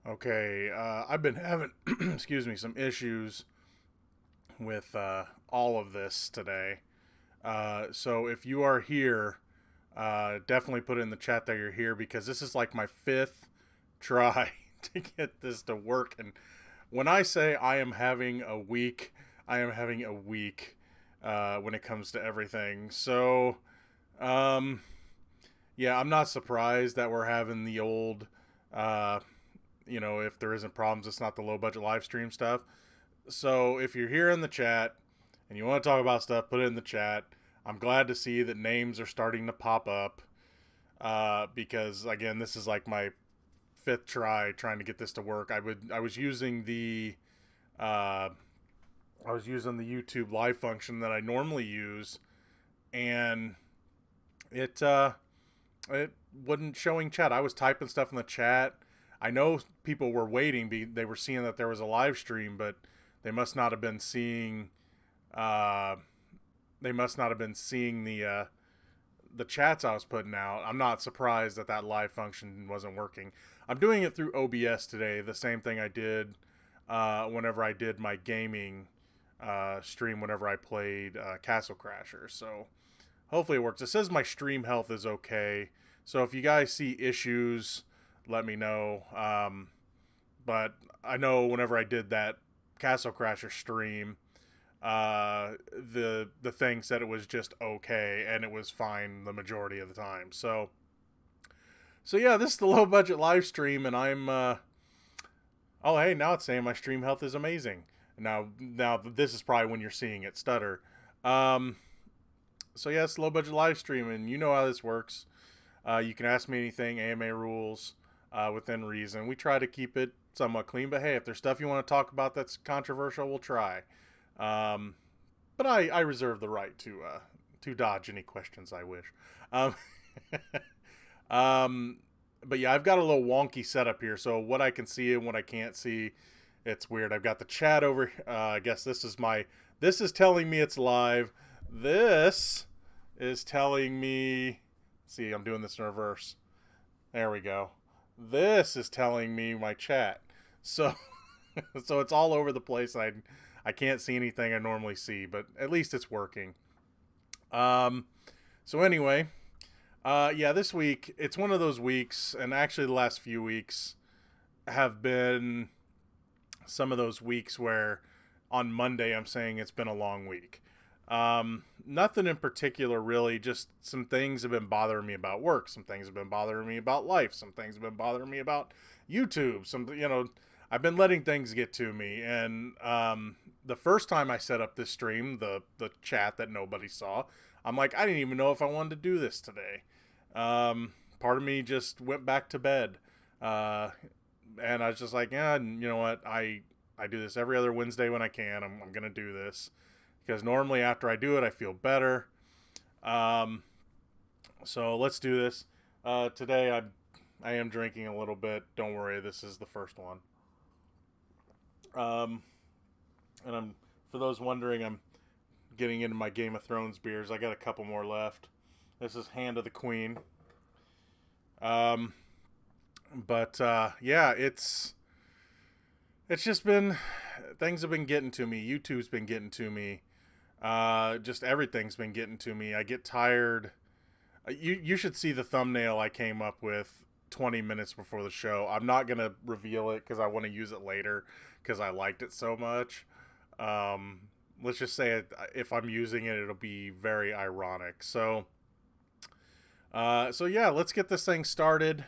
Okay, I've been having, excuse me, some issues with all of this today. So if you are here, definitely put in the chat that you're here because this is like my fifth try to get this to work. And when I say I am having a week, I am having a week when it comes to everything. So, um, yeah, I'm not surprised that we're having the old. Uh, if there isn't problems, it's not the low budget live stream stuff. So if you're here in the chat and you want to talk about stuff, put it in the chat. I'm glad to see that names are starting to pop up because again, this is like my fifth try trying to get this to work. I was using the uh, YouTube live function that I normally use, and it wasn't showing chat. I was typing stuff in the chat. I know people were waiting. They were seeing that there was a live stream, but they must not have been seeing. Uh, they must not have been seeing the chats I was putting out. I'm not surprised that that live function wasn't working. I'm doing it through OBS today. The same thing I did whenever I did my gaming stream. Whenever I played Castle Crashers. So hopefully it works. It says my stream health is okay. So if you guys see issues, let me know. But I know whenever I did that Castle Crasher stream, the thing said it was just okay and it was fine the majority of the time. So yeah, this is the low budget live stream, and I'm oh hey, now it's saying my stream health is amazing. Now this is probably when you're seeing it stutter. So yes, low budget live stream, and you know how this works. You can ask me anything, AMA rules, within reason. We try to keep it somewhat clean, but hey, if there's stuff you want to talk about that's controversial, we'll try. But I reserve the right to dodge any questions I wish. Um, but yeah, I've got a little wonky setup here, so what I can see and what I can't see, it's weird. I've got the chat over. I guess this is telling me it's live. This is telling me. See, I'm doing this in reverse. There we go. This is telling me my chat. So, so it's all over the place. I can't see anything I normally see, but at least it's working. So anyway, yeah, this week it's one of those weeks, and actually the last few weeks have been some of those weeks where on Monday I'm saying it's been a long week. Nothing in particular, really. Just some things have been bothering me about work. Some things have been bothering me about life. Some things have been bothering me about YouTube. I've been letting things get to me. And the first time I set up this stream, the chat that nobody saw, I'm like, I didn't even know if I wanted to do this today. Part of me just went back to bed. And I was just like, yeah, you know what? I do this every other Wednesday when I can. I'm going to do this. Because normally after I do it, I feel better. So let's do this. Today I am drinking a little bit. Don't worry, this is the first one. And for those wondering, I'm getting into my Game of Thrones beers. I got a couple more left. This is Hand of the Queen. Yeah, it's just been, things have been getting to me. YouTube's been getting to me. Just everything's been getting to me. I get tired. You should see the thumbnail I came up with 20 minutes before the show. I'm not going to reveal it because I want to use it later because I liked it so much. Let's just say if I'm using it, it'll be very ironic. So yeah, let's get this thing started.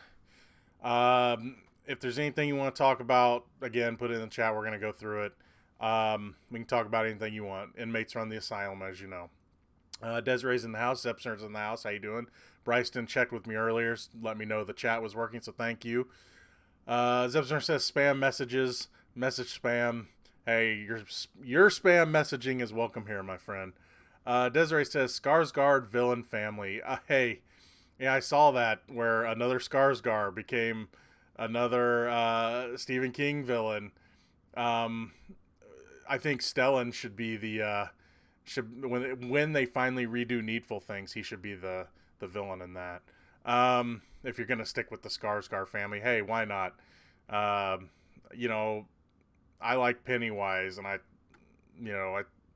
If there's anything you want to talk about, again, put it in the chat. We're going to go through it. We can talk about anything you want. Inmates run the asylum, as you know. Desiree's in the house. Zepsner's in the house. How you doing? Bryson checked with me earlier. Let me know the chat was working, so thank you. Zepsner says spam messages. Message spam. Hey, your spam messaging is welcome here, my friend. Desiree says Skarsgård villain family. Hey, yeah, I saw that where another Skarsgård became another Stephen King villain. I think Stellan should be the when they finally redo Needful Things, he should be the villain in that. If you're gonna stick with the Skarsgård family, hey, why not? Um, you know, I like Pennywise, and I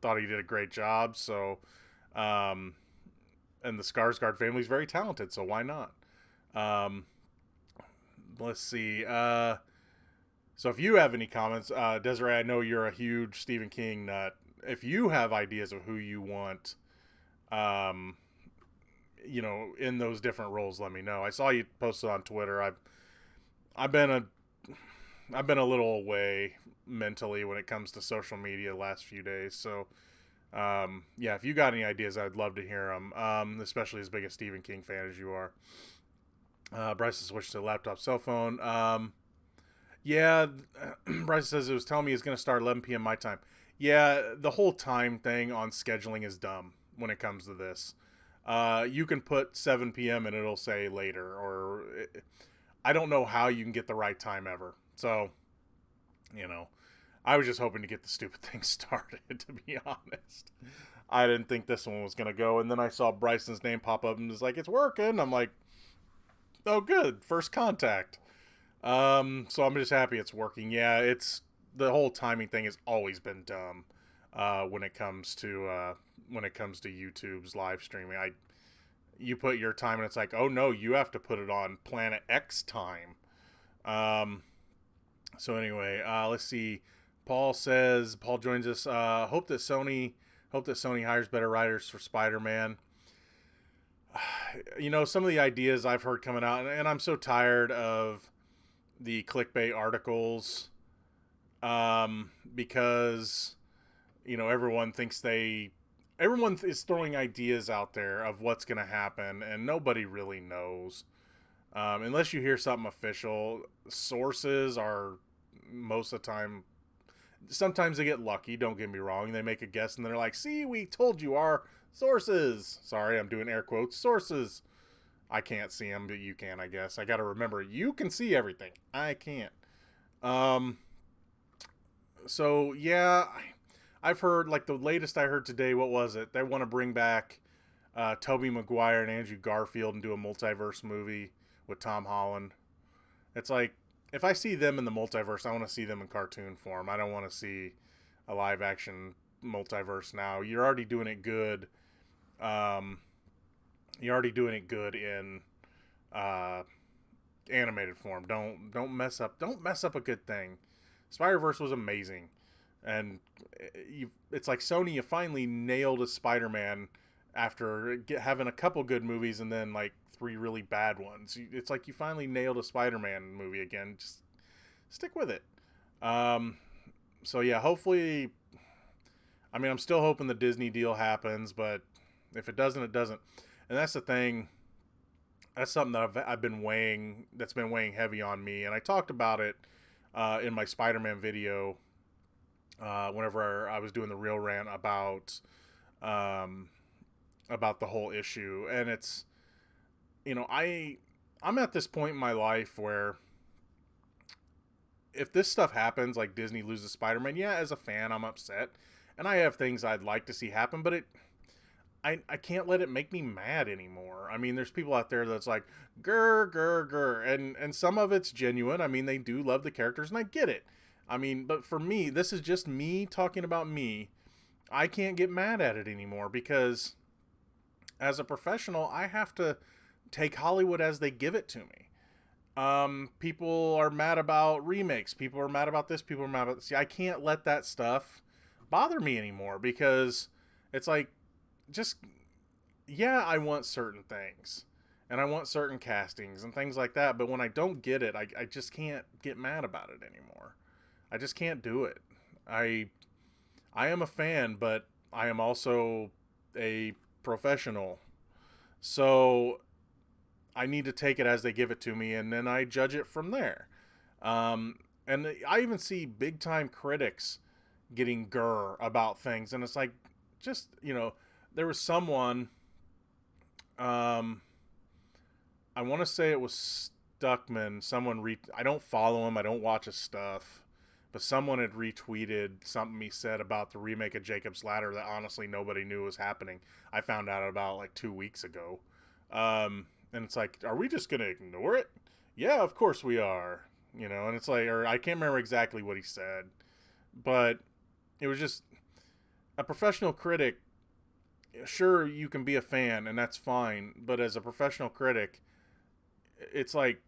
thought he did a great job. So, um, and the Skarsgård family is very talented, so why not? Um, let's see. So if you have any comments, Desiree, I know you're a huge Stephen King nut. If you have ideas of who you want, um, in those different roles, let me know. I saw you posted on Twitter. I've been a I've been a little away mentally when it comes to social media the last few days. So, yeah, if you got any ideas, I'd love to hear them. Especially as big a Stephen King fan as you are. Bryce has switched to laptop, cell phone. Yeah, Bryce says it was telling me it's going to start 11 p.m. my time. Yeah, the whole time thing on scheduling is dumb when it comes to this. You can put 7 p.m. and it'll say later, or I don't know how you can get the right time ever. So, I was just hoping to get the stupid thing started, to be honest. I didn't think this one was going to go, and then I saw Bryson's name pop up and was like, it's working. I'm like, oh, good, first contact. So I'm just happy it's working. Yeah, it's the whole timing thing has always been dumb. When it comes to YouTube's live streaming, you put your time and it's like, oh no, you have to put it on Planet X time. So anyway, let's see. Paul joins us. Hope that Sony hires better writers for Spider-Man. Some of the ideas I've heard coming out, and I'm so tired of the clickbait articles, because everyone is throwing ideas out there of what's going to happen, and nobody really knows, unless you hear something official. Sources are most of the time, sometimes they get lucky, don't get me wrong, they make a guess and they're like, see, we told you, our sources, sorry, I'm doing air quotes, sources. I can't see them, but you can, I guess. I got to remember, you can see everything. I can't. So, yeah, I've heard, like, the latest I heard today, what was it? They want to bring back Tobey Maguire and Andrew Garfield and do a multiverse movie with Tom Holland. It's like, if I see them in the multiverse, I want to see them in cartoon form. I don't want to see a live-action multiverse now. You're already doing it good. You're already doing it good in animated form. Don't mess up a good thing. Spider-Verse was amazing, and it's like Sony, you finally nailed a Spider-Man after having a couple good movies and then like 3 really bad ones. It's like you finally nailed a Spider-Man movie again. Just stick with it. So yeah, hopefully. I mean, I'm still hoping the Disney deal happens, but if it doesn't, it doesn't. And that's the thing. That's something that I've been weighing. That's been weighing heavy on me, and I talked about it in my Spider-Man video. Whenever I was doing the real rant about the whole issue, and it's, I'm at this point in my life where if this stuff happens, like Disney loses Spider-Man, yeah, as a fan, I'm upset, and I have things I'd like to see happen, but I can't let it make me mad anymore. I mean, there's people out there that's like, grr, grr, grr. And some of it's genuine. I mean, they do love the characters, and I get it. I mean, but for me, this is just me talking about me. I can't get mad at it anymore because as a professional, I have to take Hollywood as they give it to me. People are mad about remakes. People are mad about this. People are mad about this. See, I can't let that stuff bother me anymore because it's like, I want certain things and I want certain castings and things like that, but when I don't get it, I just can't get mad about it anymore. I just can't do it. I am a fan, but I am also a professional, so I need to take it as they give it to me, and then I judge it from there. And I even see big time critics getting grr about things, and it's like, just, there was someone, I want to say it was Stuckman. I don't follow him. I don't watch his stuff, but someone had retweeted something he said about the remake of Jacob's Ladder that honestly nobody knew was happening. I found out about like 2 weeks ago. And it's like, are we just going to ignore it? Yeah, of course we are. you know, and it's like, or I can't remember exactly what he said, but it was just a professional critic. Sure, you can be a fan, and that's fine, but as a professional critic, it's like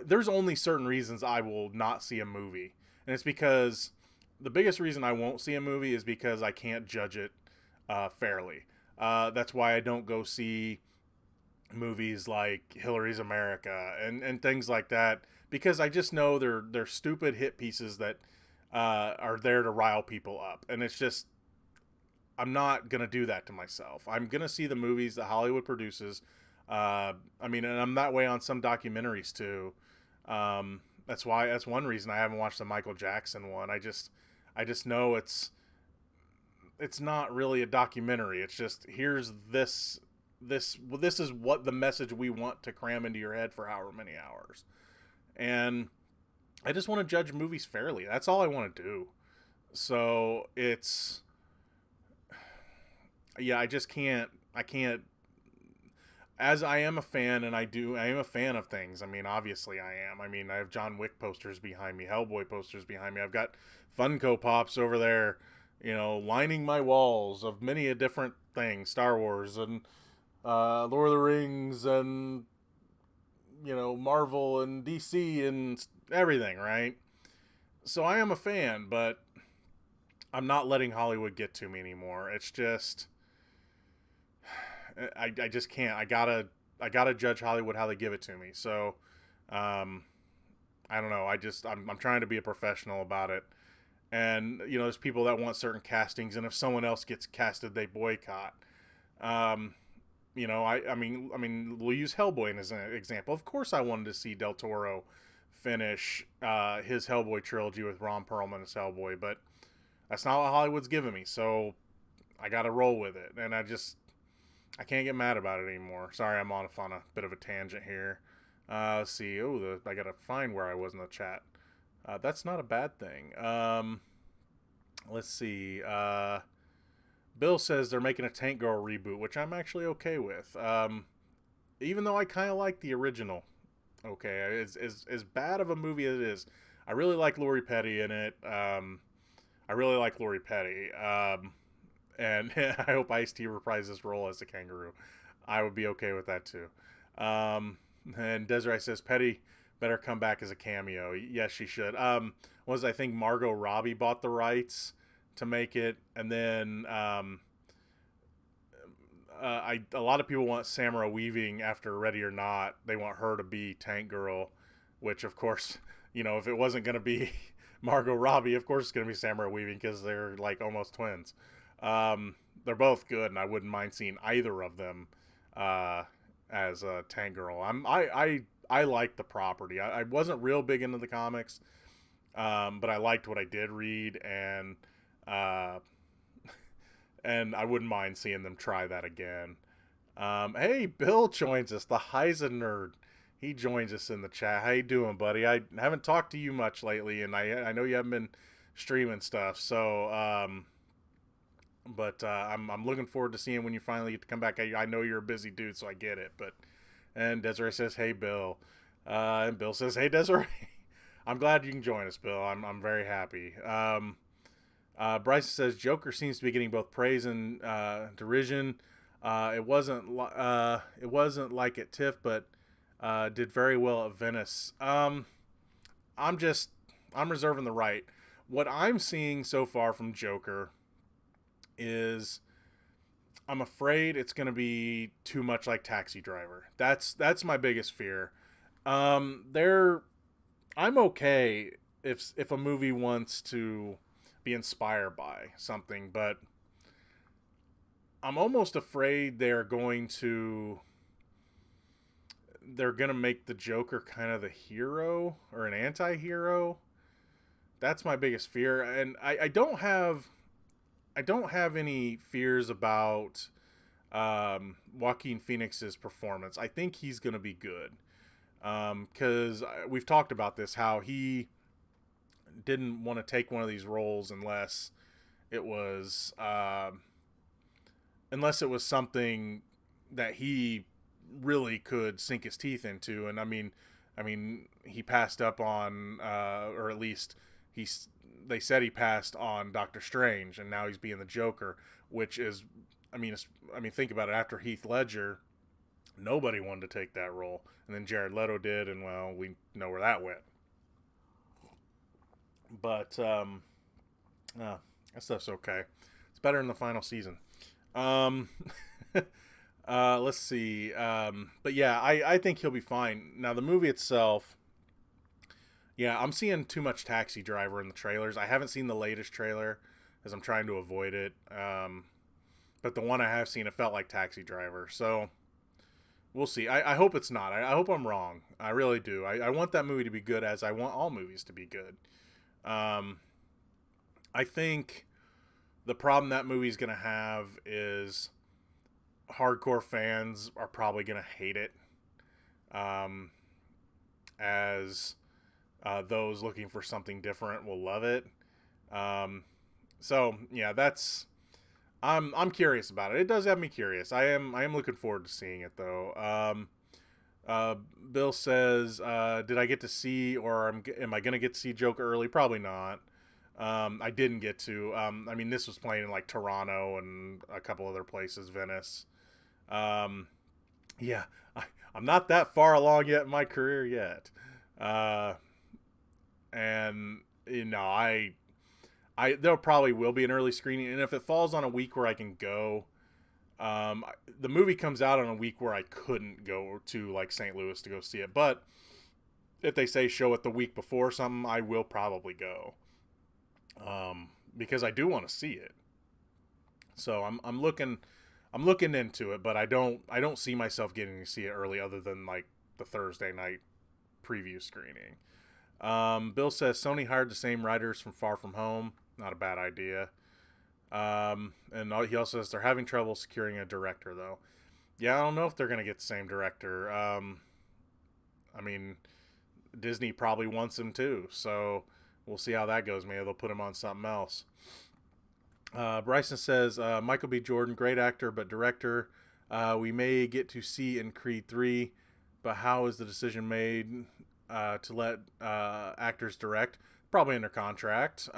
there's only certain reasons I will not see a movie, and it's because the biggest reason I won't see a movie is because I can't judge it fairly. That's why I don't go see movies like Hillary's America and things like that, because I just know they're stupid hit pieces that are there to rile people up, and it's just I'm not gonna do that to myself. I'm gonna see the movies that Hollywood produces. I mean, and I'm that way on some documentaries too. That's one reason I haven't watched the Michael Jackson one. I just know it's not really a documentary. It's just here's this is what the message we want to cram into your head for however many hours, and I just want to judge movies fairly. That's all I want to do. So it's yeah, I can't as I am a fan, and I am a fan of things. I mean, obviously I am. I mean, I have John Wick posters behind me, Hellboy posters behind me. I've got Funko Pops over there, you know, lining my walls of many a different things, Star Wars and Lord of the Rings and, you know, Marvel and DC and everything, right? So I am a fan, but I'm not letting Hollywood get to me anymore. It's just I just can't. I gotta judge Hollywood how they give it to me. So I don't know. I'm trying to be a professional about it. And you know, there's people that want certain castings, and if someone else gets casted, they boycott. You know, I mean, we'll use Hellboy as an example. Of course, I wanted to see Del Toro finish his Hellboy trilogy with Ron Perlman as Hellboy, but that's not what Hollywood's giving me. So I got to roll with it, and I can't get mad about it anymore. Sorry, I'm off on a bit of a tangent here. Let's see. Oh, I got to find where I was in the chat. That's not a bad thing. Let's see. Bill says they're making a Tank Girl reboot, which I'm actually okay with. Even though I kind of like the original. Okay, as bad of a movie as it is, I really like Lori Petty in it. I really like Lori Petty. And I hope Ice-T reprises his role as the kangaroo. I would be okay with that too. And Desiree says Petty better come back as a cameo. Yes, she should. I think Margot Robbie bought the rights to make it, and then a lot of people want Samara Weaving after Ready or Not. They want her to be Tank Girl, which of course, you know, if it wasn't going to be Margot Robbie, of course it's going to be Samara Weaving because they're like almost twins. They're both good, and I wouldn't mind seeing either of them as a Tank Girl. I liked the property. I wasn't real big into the comics, but I liked what I did read, and I wouldn't mind seeing them try that again. Hey, Bill joins us, the Heisen nerd. He joins us in the chat. How you doing, buddy? I haven't talked to you much lately, and I know you haven't been streaming stuff, so but I'm looking forward to seeing when you finally get to come back. I know you're a busy dude, so I get it. And Desiree says, "Hey, Bill," and Bill says, "Hey, Desiree." I'm glad you can join us, Bill. I'm very happy. Bryce says Joker seems to be getting both praise and derision. It wasn't like at TIFF, but did very well at Venice. I'm reserving the right. What I'm seeing so far from Joker is I'm afraid it's going to be too much like Taxi Driver. That's my biggest fear. I'm okay if a movie wants to be inspired by something, but I'm almost afraid they're going to make the Joker kind of the hero or an anti-hero. That's my biggest fear, and I don't have any fears about Joaquin Phoenix's performance. I think he's going to be good. Because we've talked about this, how he didn't want to take one of these roles unless it was something that he really could sink his teeth into. And I mean, I mean, he passed up on, or at least they said he passed on Doctor Strange, and now he's being the Joker, which is, I mean, think about it. After Heath Ledger, nobody wanted to take that role, and then Jared Leto did, and well, we know where that went. But that stuff's okay. It's better in the final season. Um, let's see. But yeah, I think he'll be fine. Now the movie itself, yeah, I'm seeing too much Taxi Driver in the trailers. I haven't seen the latest trailer as I'm trying to avoid it. But the one I have seen, it felt like Taxi Driver. So we'll see. I hope it's not. I hope I'm wrong. I really do. I want that movie to be good, as I want all movies to be good. I think the problem that movie's going to have is hardcore fans are probably going to hate it. As those looking for something different will love it. So yeah, I'm curious about it. It does have me curious. I am looking forward to seeing it though. Bill says, did I get to see, or am I going to get to see Joker early? Probably not. I didn't get to. I mean, this was playing in like Toronto and a couple other places, Venice. Yeah, I'm not that far along yet in my career yet. And you know, there probably will be an early screening, and if it falls on a week where I can go, the movie comes out on a week where I couldn't go to like St. Louis to go see it. But if they say show it the week before or something, I will probably go. Because I do want to see it. So I'm looking into it, but I don't see myself getting to see it early, other than like the Thursday night preview screening. Bill says Sony hired the same writers from Far From Home. Not a bad idea. And he also says they're having trouble securing a director, though. Yeah, I don't know if they're going to get the same director. I mean, Disney probably wants him too, so we'll see how that goes. Maybe they'll put him on something else. Bryson says, Michael B. Jordan, great actor, but director we may get to see in Creed 3, but how is the decision made to let actors direct? Probably under contract.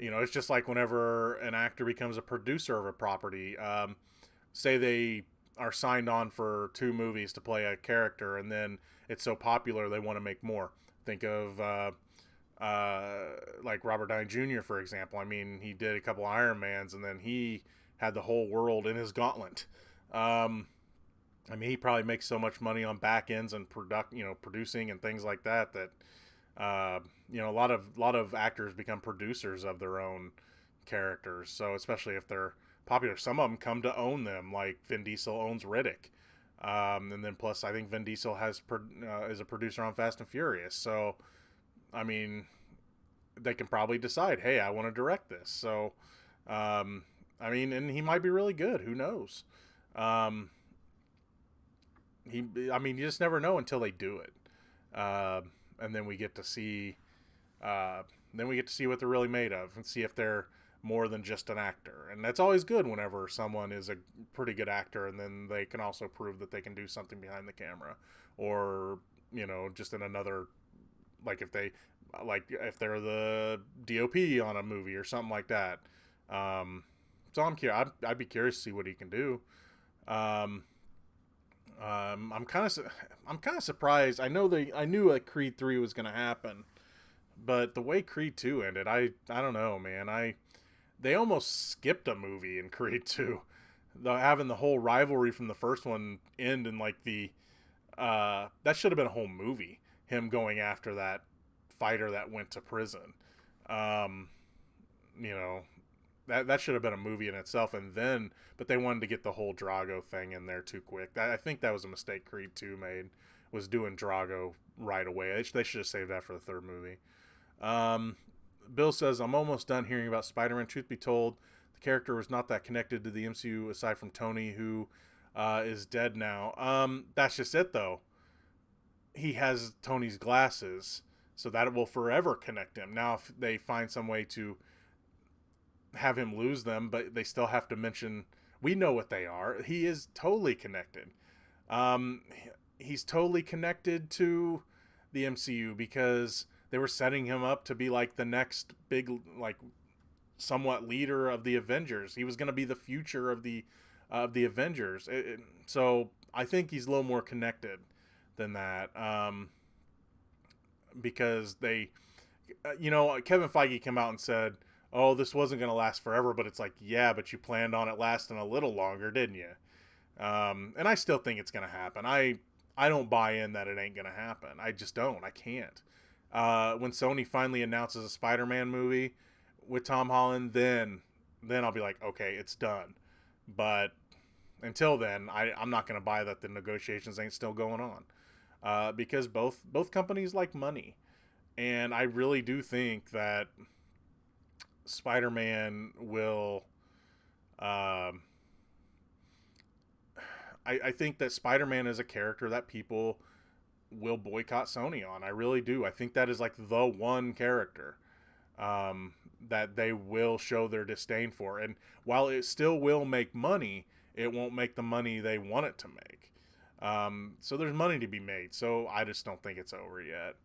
You know, it's just like whenever an actor becomes a producer of a property. Say they are signed on for 2 movies to play a character, and then it's so popular they want to make more. Think of like Robert Downey Jr., for example. I mean, he did a couple Iron Mans, and then he had the whole world in his gauntlet. I mean, he probably makes so much money on back ends and producing and things like that you know, a lot of actors become producers of their own characters. So especially if they're popular, some of them come to own them. Like Vin Diesel owns Riddick, and then plus I think Vin Diesel is a producer on Fast and Furious. So I mean, they can probably decide, hey, I want to direct this. So I mean, and he might be really good. Who knows? I mean, you just never know until they do it. And then we get to see what they're really made of, and see if they're more than just an actor. And that's always good whenever someone is a pretty good actor, and then they can also prove that they can do something behind the camera, or you know, just in another, like if they're the DOP on a movie or something like that. So I'm curious. I'd be curious to see what he can do. I'm kind of surprised. I knew like Creed 3 was going to happen, but the way Creed 2 ended, I don't know, man. They almost skipped a movie in Creed 2. Having the whole rivalry from the first one end in like that should have been a whole movie. Him going after that fighter that went to prison. You know, that should have been a movie in itself, but they wanted to get the whole Drago thing in there too quick. I think that was a mistake Creed 2 made, was doing Drago right away. They should have saved that for the third movie. Bill says, I'm almost done hearing about Spider-Man. Truth be told, the character was not that connected to the MCU aside from Tony, who is dead now. That's just it, though. He has Tony's glasses, so that will forever connect him. Now, if they find some way to have him lose them, but they still have to mention, we know what they are. He is totally connected. he's totally connected to the MCU because they were setting him up to be like the next big, like, somewhat leader of the Avengers. He was going to be the future of the Avengers. So I think he's a little more connected than that, because they, Kevin Feige came out and said, "Oh, this wasn't going to last forever," but it's like, yeah, but you planned on it lasting a little longer, didn't you? And I still think it's going to happen. I don't buy in that it ain't going to happen. I just don't. I can't. When Sony finally announces a Spider-Man movie with Tom Holland, then I'll be like, okay, it's done. But until then, I'm not going to buy that the negotiations ain't still going on, because both companies like money, and I really do think that Spider-Man will. I think that Spider-Man is a character that people will boycott Sony on. I really do. I think that is like the one character that they will show their disdain for. And while it still will make money, it won't make the money they want it to make. So there's money to be made. So I just don't think it's over yet.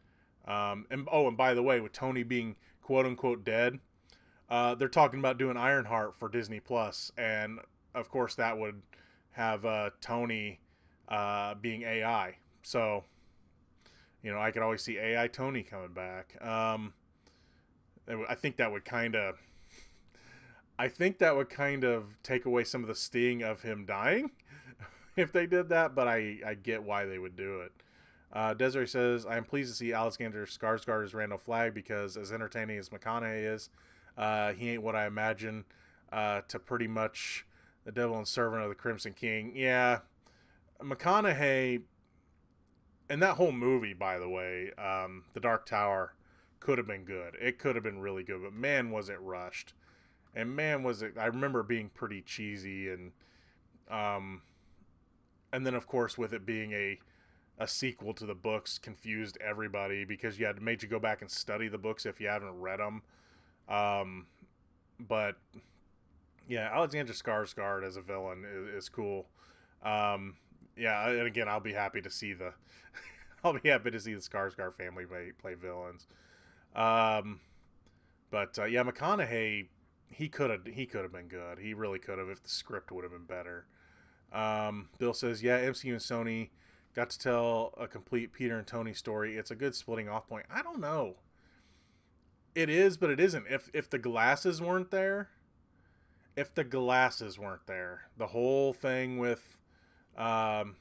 And by the way, with Tony being quote unquote dead, they're talking about doing Ironheart for Disney Plus, and of course that would have Tony being AI. So, I could always see AI Tony coming back. I think that would kind of take away some of the sting of him dying if they did that, but I get why they would do it. Desiree says, I am pleased to see Alexander Skarsgård as Randall Flagg because as entertaining as McConaughey is, he ain't what I imagine to pretty much the devil and servant of the Crimson King. Yeah, McConaughey, and that whole movie, by the way, The Dark Tower, could have been good. It could have been really good, but man, was it rushed. And man, was it, I remember being pretty cheesy, and then of course with it being a sequel to the books, confused everybody because you had made you go back and study the books if you haven't read them. But yeah, Alexander Skarsgård as a villain is cool. Yeah, and again, I'll be happy to see the Skarsgård family play villains. But yeah, McConaughey, he could have been good. He really could have if the script would have been better. Bill says, yeah, MCU and Sony got to tell a complete Peter and Tony story. It's a good splitting off point. I don't know. It is, but it isn't. If the glasses weren't there, the whole thing with, and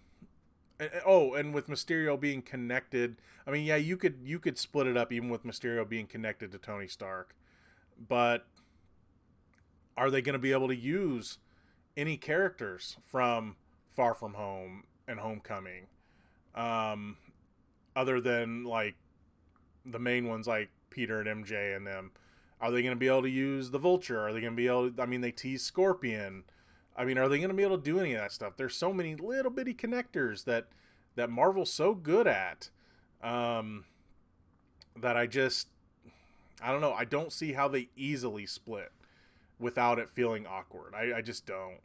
with Mysterio being connected. I mean, yeah, you could split it up even with Mysterio being connected to Tony Stark, but are they going to be able to use any characters from Far From Home and Homecoming, other than like the main ones like Peter and MJ and them? Are they going to be able to use the Vulture? Are they going to be able to, I mean, they tease Scorpion. I mean, are they going to be able to do any of that stuff? There's so many little bitty connectors that Marvel's so good at, that I don't know. I don't see how they easily split without it feeling awkward. I just don't.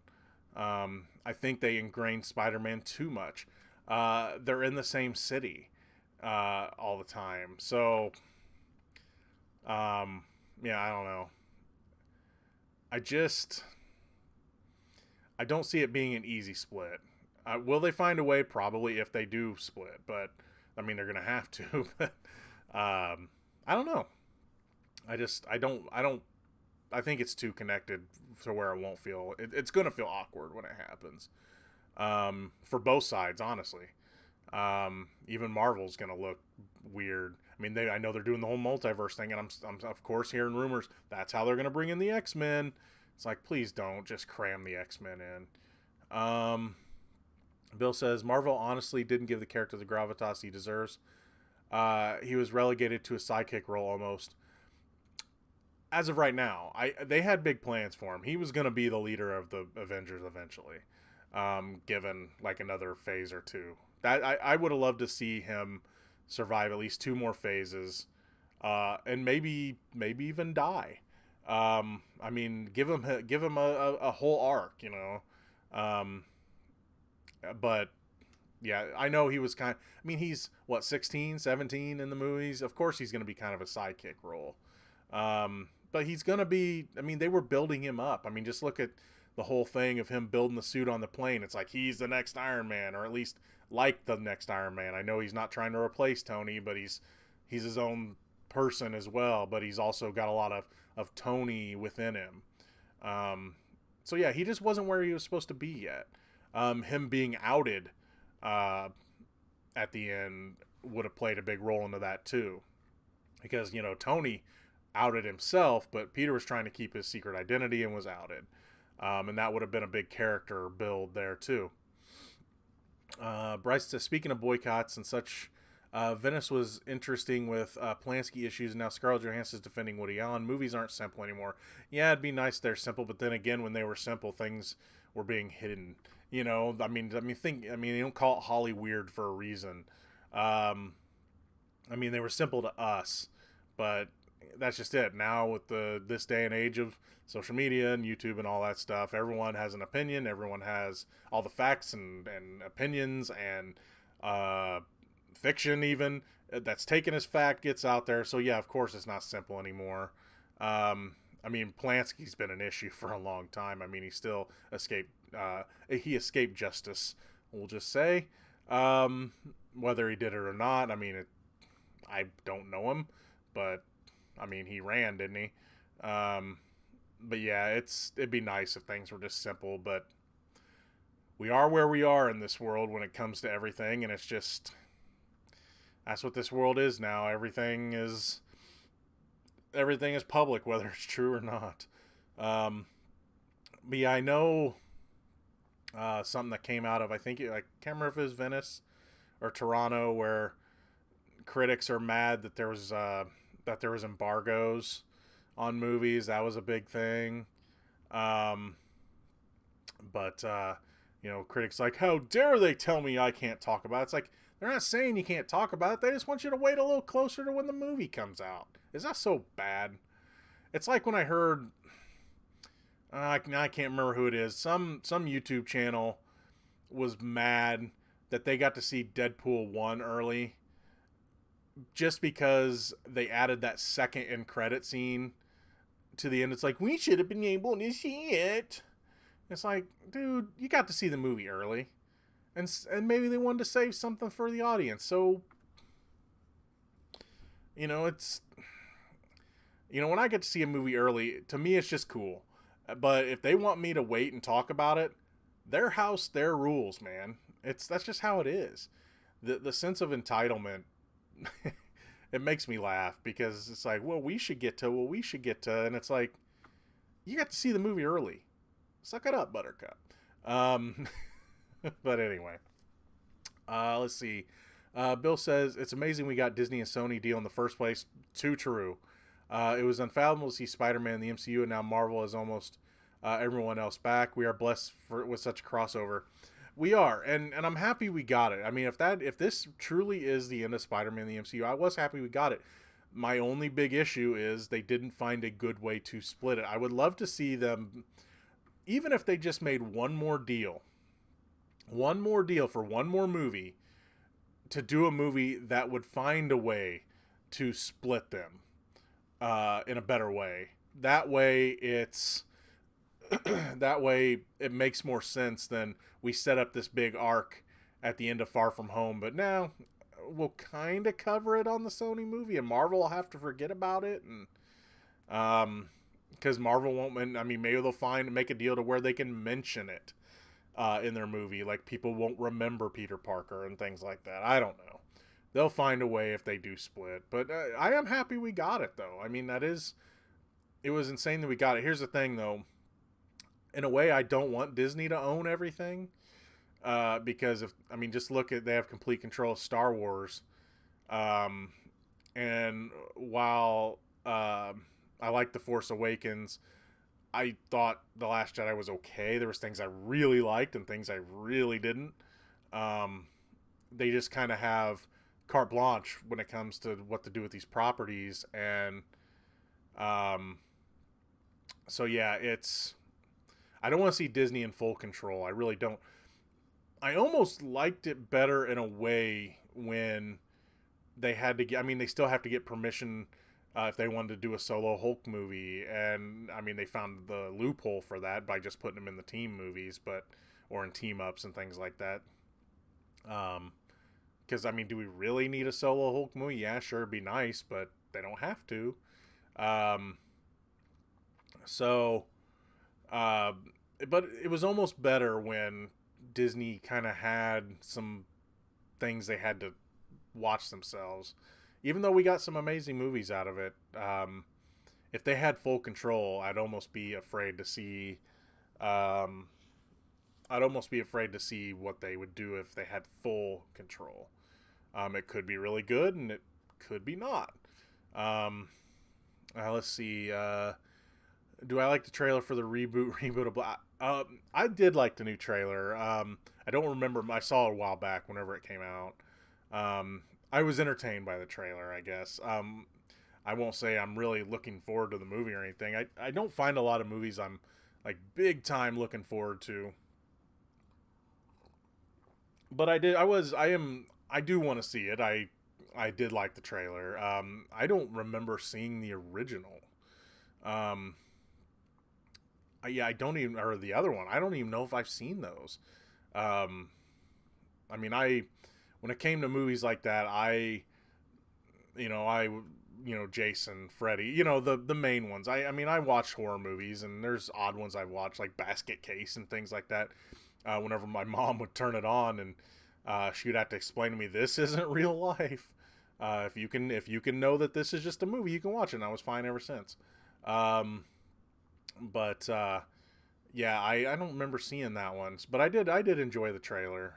I think they ingrained Spider-Man too much. They're in the same city all the time. So, yeah, I don't know. I don't see it being an easy split. Will they find a way? Probably, if they do split. But, I mean, they're going to have to. But, I don't know. I think it's too connected to where it won't feel... It's going to feel awkward when it happens. For both sides, honestly. Even Marvel's going to look weird. I mean, I know they're doing the whole multiverse thing, and I'm of course hearing rumors that's how they're going to bring in the X-Men. It's like, please don't just cram the X-Men in. Bill says, Marvel honestly didn't give the character the gravitas he deserves. He was relegated to a sidekick role almost. As of right now, they had big plans for him. He was going to be the leader of the Avengers eventually, given like another phase or two. That I would have loved to see him survive at least 2 more phases, and maybe even die. I mean, give him a whole arc, But yeah, I know he was I mean, he's, what, 16, 17 in the movies? Of course he's going to be kind of a sidekick role. But he's going to be, I mean, they were building him up. I mean, just look at the whole thing of him building the suit on the plane. It's like he's the next Iron Man, or at least like the next Iron Man. I know he's not trying to replace Tony, but he's his own person as well, but he's also got a lot of Tony within him. So yeah, he just wasn't where he was supposed to be yet. Him being outed at the end would have played a big role into that too, because Tony outed himself, but Peter was trying to keep his secret identity and was outed, and that would have been a big character build there too. Bryce says, speaking of boycotts and such, Venice was interesting with Polanski issues, and now Scarlett Johansson's defending Woody Allen. Movies aren't simple anymore. Yeah, it'd be nice they're simple, but then again, when they were simple, things were being hidden. You don't call it Holly weird for a reason. They were simple to us, but that's just it. Now with this day and age of social media and YouTube and all that stuff, everyone has an opinion. Everyone has all the facts and opinions and fiction even that's taken as fact gets out there. So yeah, of course it's not simple anymore. Polanski's been an issue for a long time. I mean, he still escaped justice, we'll just say. Whether he did it or not, I don't know him, but he ran, didn't he? But yeah, it'd be nice if things were just simple, but we are where we are in this world when it comes to everything, and it's just, that's what this world is now. Everything is public, whether it's true or not. But yeah, I know something that came out of, I can't remember if it was Venice or Toronto, where critics are mad that there was embargoes on movies. That was a big thing. Critics like, how dare they tell me I can't talk about it? It's like, they're not saying you can't talk about it. They just want you to wait a little closer to when the movie comes out. Is that so bad? It's like when I heard, I can't remember who it is, some YouTube channel was mad that they got to see Deadpool 1 early just because they added that second end credit scene to the end. It's like, we should have been able to see it. It's like, dude, you got to see the movie early. And maybe they wanted to save something for the audience. So, it's, when I get to see a movie early, to me, it's just cool. But if they want me to wait and talk about it, their house, their rules, man. That's just how it is. The sense of entitlement, it makes me laugh, because it's like, we should get to, and it's like, you got to see the movie early. Suck it up, Buttercup. But anyway, let's see. Bill says, it's amazing we got Disney and Sony deal in the first place. Too true. It was unfathomable to see Spider-Man in the MCU, and now Marvel has almost everyone else back. We are blessed with such a crossover. We are, and I'm happy we got it. If this truly is the end of Spider-Man in the MCU, I was happy we got it. My only big issue is they didn't find a good way to split it. I would love to see them, even if they just made one more deal for one more movie, to do a movie that would find a way to split them in a better way. That way it makes more sense than we set up this big arc at the end of Far From Home, but now we'll kind of cover it on the Sony movie, and Marvel will have to forget about it, and because Marvel won't, maybe they'll make a deal to where they can mention it in their movie, like people won't remember Peter Parker and things like that. I don't know. They'll find a way if they do split, but I am happy we got it, though. It was insane that we got it. Here's the thing, though. In a way, I don't want Disney to own everything, because just look at, they have complete control of Star Wars, and while I like The Force Awakens, I thought The Last Jedi was okay. There was things I really liked and things I really didn't. They just kind of have carte blanche when it comes to what to do with these properties, and so yeah, I don't want to see Disney in full control. I really don't. I almost liked it better in a way when they had to get. I mean, they still have to get permission if they wanted to do a solo Hulk movie, and I mean, they found the loophole for that by just putting him in the team movies, but or in team ups and things like that. Because I mean, do we really need a solo Hulk movie? Yeah, sure, it'd be nice, but they don't have to. Um, so, uh, but it was almost better when Disney kind of had some things they had to watch themselves. Even though we got some amazing movies out of it, if they had full control, I'd almost be afraid to see. Um, I'd almost be afraid to see what they would do if they had full control. It could be really good, and it could be not. Um, let's see. Do I like the trailer for the reboot of Black? I did like the new trailer. I don't remember. I saw it a while back whenever it came out. I was entertained by the trailer, I guess. I won't say I'm really looking forward to the movie or anything. I don't find a lot of movies I'm like big time looking forward to. But I do want to see it. I did like the trailer. I don't remember seeing the original. Um, yeah, I don't even, or the other one. I don't even know if I've seen those. Um, I mean, when it came to movies like that, Jason, Freddy, the main ones. I mean, I watch horror movies, and there's odd ones I watch, like Basket Case and things like that. Whenever my mom would turn it on, and she would have to explain to me, this isn't real life. If you can know that this is just a movie, you can watch it. And I was fine ever since. But yeah, I don't remember seeing that one, but I did enjoy the trailer.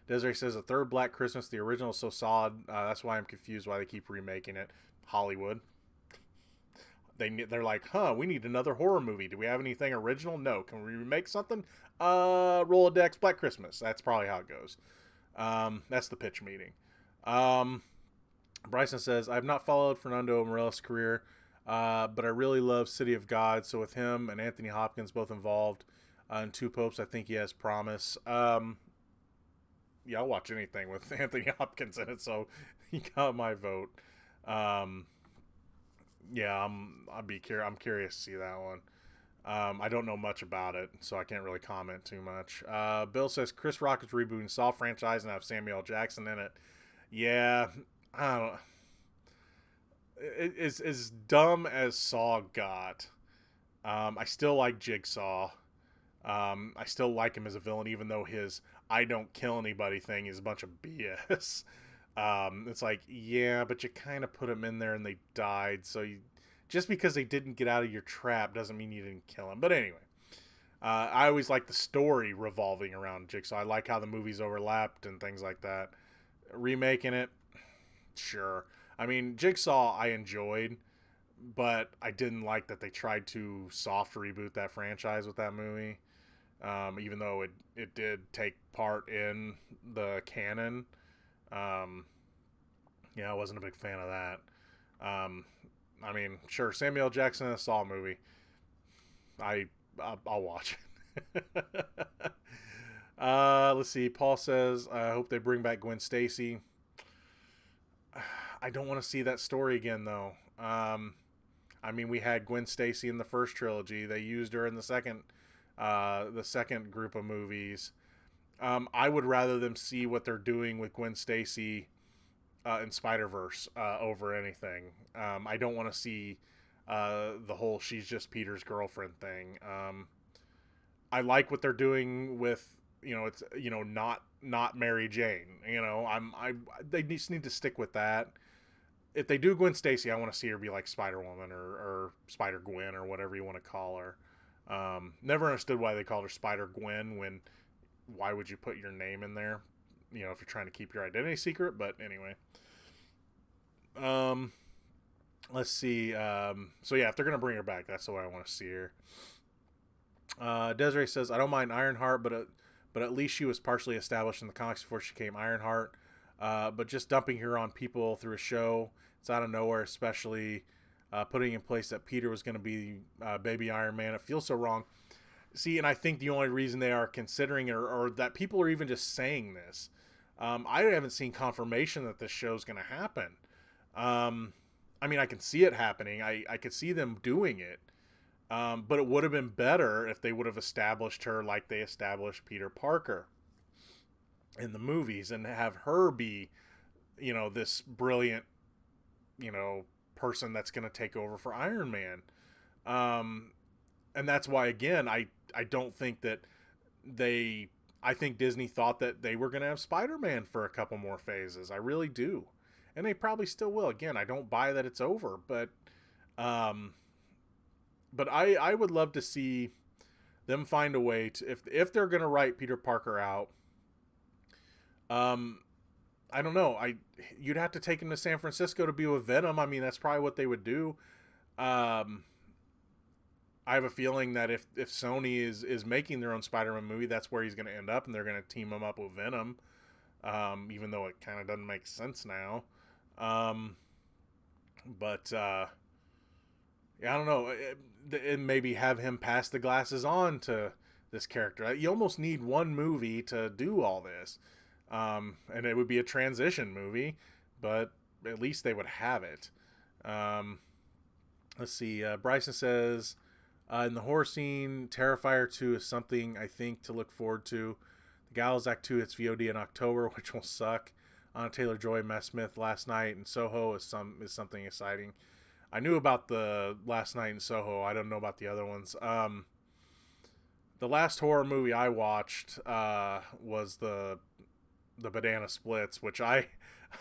Desiree says a third Black Christmas. The original is so solid. That's why I'm confused why they keep remaking it. Hollywood. They're like, we need another horror movie. Do we have anything original? No. Can we remake something? Rolodex Black Christmas. That's probably how it goes. That's the pitch meeting. Bryson says, I have not followed Fernando Morales' career, but I really love City of God. So with him and Anthony Hopkins both involved in Two Popes, I think he has promise. Yeah, I'll watch anything with Anthony Hopkins in it, so he got my vote. Yeah, I'm curious to see that one. I don't know much about it, so I can't really comment too much. Bill says Chris Rock is rebooting Saw franchise and have Samuel L. Jackson in it. Yeah, I don't. It's as dumb as Saw got. I still like Jigsaw. I still like him as a villain, even though his "I don't kill anybody" thing is a bunch of BS. It's like, yeah, but you kind of put them in there and they died, so just because they didn't get out of your trap doesn't mean you didn't kill them. But anyway, I always like the story revolving around Jigsaw. I like how the movies overlapped and things like that. Remaking it, sure. I mean, Jigsaw I enjoyed, but I didn't like that they tried to soft reboot that franchise with that movie. Even though it did take part in the canon. Yeah, I wasn't a big fan of that. I mean, sure, Samuel L. Jackson in a Saw movie. I'll watch it. Let's see. Paul says, I hope they bring back Gwen Stacy. I don't want to see that story again, though. I mean, we had Gwen Stacy in the first trilogy. They used her in the second group of movies. I would rather them see what they're doing with Gwen Stacy in Spider-Verse over anything. I don't want to see the whole "she's just Peter's girlfriend" thing. I like what they're doing with it's not Mary Jane. They just need to stick with that. If they do Gwen Stacy, I want to see her be like Spider-Woman or Spider-Gwen or whatever you want to call her. Never understood why they called her Spider-Gwen when why would you put your name in there? If you're trying to keep your identity secret. But anyway, let's see. So yeah, if they're gonna bring her back, that's the way I want to see her. Desiree says, I don't mind Ironheart, but at least she was partially established in the comics before she became Ironheart. But just dumping her on people through a show, it's out of nowhere, especially putting in place that Peter was going to be baby Iron Man. It feels so wrong. See, and I think the only reason they are considering it, or that people are even just saying this, I haven't seen confirmation that this show's going to happen. Um, I mean, I can see it happening. I could see them doing it. But it would have been better if they would have established her like they established Peter Parker in the movies and have her be, this brilliant, person that's going to take over for Iron Man. Um, and that's why, again, I don't think that they. I think Disney thought that they were going to have Spider-Man for a couple more phases. I really do. And they probably still will. Again, I don't buy that it's over, um, but I would love to see them find a way to, if they're going to write Peter Parker out, um, I don't know. You'd have to take him to San Francisco to be with Venom. I mean, that's probably what they would do. Um, I have a feeling that if Sony is making their own Spider-Man movie, that's where he's going to end up, and they're going to team him up with Venom. Even though it kind of doesn't make sense now. But yeah, I don't know. And maybe have him pass the glasses on to this character. You almost need one movie to do all this. And it would be a transition movie, but at least they would have it. Let's see. Bryson says, in the horror scene, Terrifier 2 is something I think to look forward to. The Gallows Act 2 hits VOD in October, which will suck. Anna Taylor-Joy, Matt Smith last night in Soho is something exciting. I knew about the last night in Soho. I don't know about the other ones. The last horror movie I watched was the Banana Splits, which I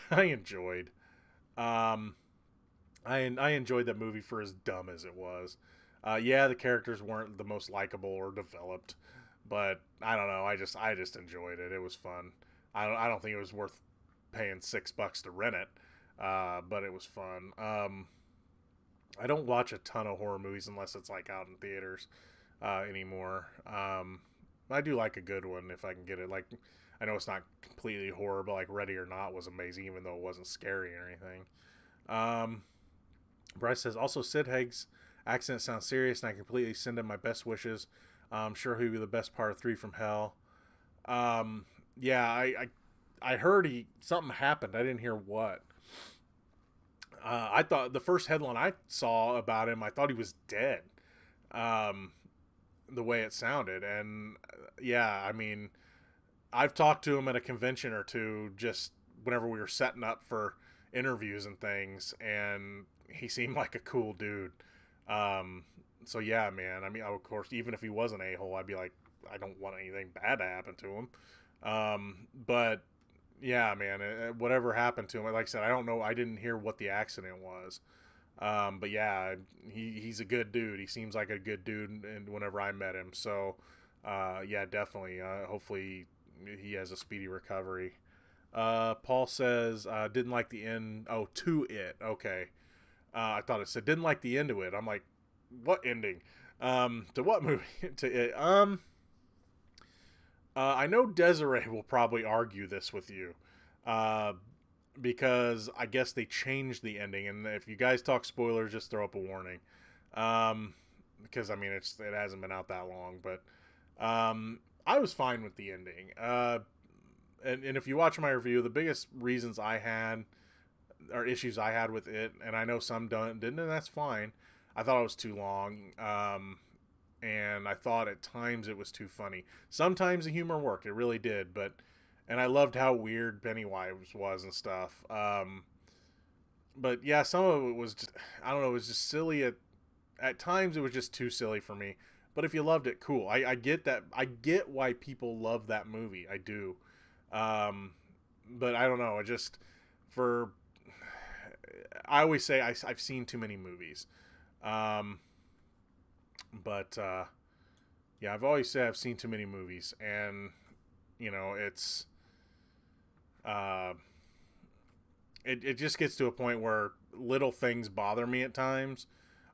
enjoyed. I enjoyed that movie for as dumb as it was. Yeah, the characters weren't the most likable or developed, but I don't know. I just enjoyed it. It was fun. I don't think it was worth paying $6 to rent it, but it was fun. I don't watch a ton of horror movies unless it's like out in theaters anymore. I do like a good one if I can get it. Like, I know it's not completely horror, but like Ready or Not was amazing, even though it wasn't scary or anything. Bryce says, also Sid Haig's accent sounds serious, and I completely send him my best wishes. I'm sure he'll be the best part of 3 from Hell. Yeah, I heard something happened. I didn't hear what. I thought the first headline I saw about him, I thought he was dead. The way it sounded, and yeah, I mean, I've talked to him at a convention or two, just whenever we were setting up for interviews and things, and he seemed like a cool dude. So yeah, man. I mean, of course, even if he was an a-hole, I'd be like, I don't want anything bad to happen to him. But yeah, man, whatever happened to him, like I said, I don't know. I didn't hear what the accident was. But yeah, he's a good dude. He seems like a good dude, and whenever I met him, so yeah, definitely. Hopefully, he has a speedy recovery. Paul says didn't like the end. Oh, to it. Okay. I thought it said didn't like the end of it. I'm like, what ending? To what movie? To it. I know Desiree will probably argue this with you. Because I guess they changed the ending, and if you guys talk spoilers, just throw up a warning. Because I mean, it hasn't been out that long, but I was fine with the ending. And if you watch my review, the biggest reasons I had, or issues I had with it, and I know some didn't, and that's fine. I thought it was too long, and I thought at times it was too funny. Sometimes the humor worked, it really did, and I loved how weird Pennywise was and stuff. But yeah, some of it was just, I don't know, it was just silly. At times it was just too silly for me. But if you loved it, cool. I get that. I get why people love that movie. I do. But I don't know. I always say I've seen too many movies. But yeah, I've always said I've seen too many movies, and it's it just gets to a point where little things bother me at times.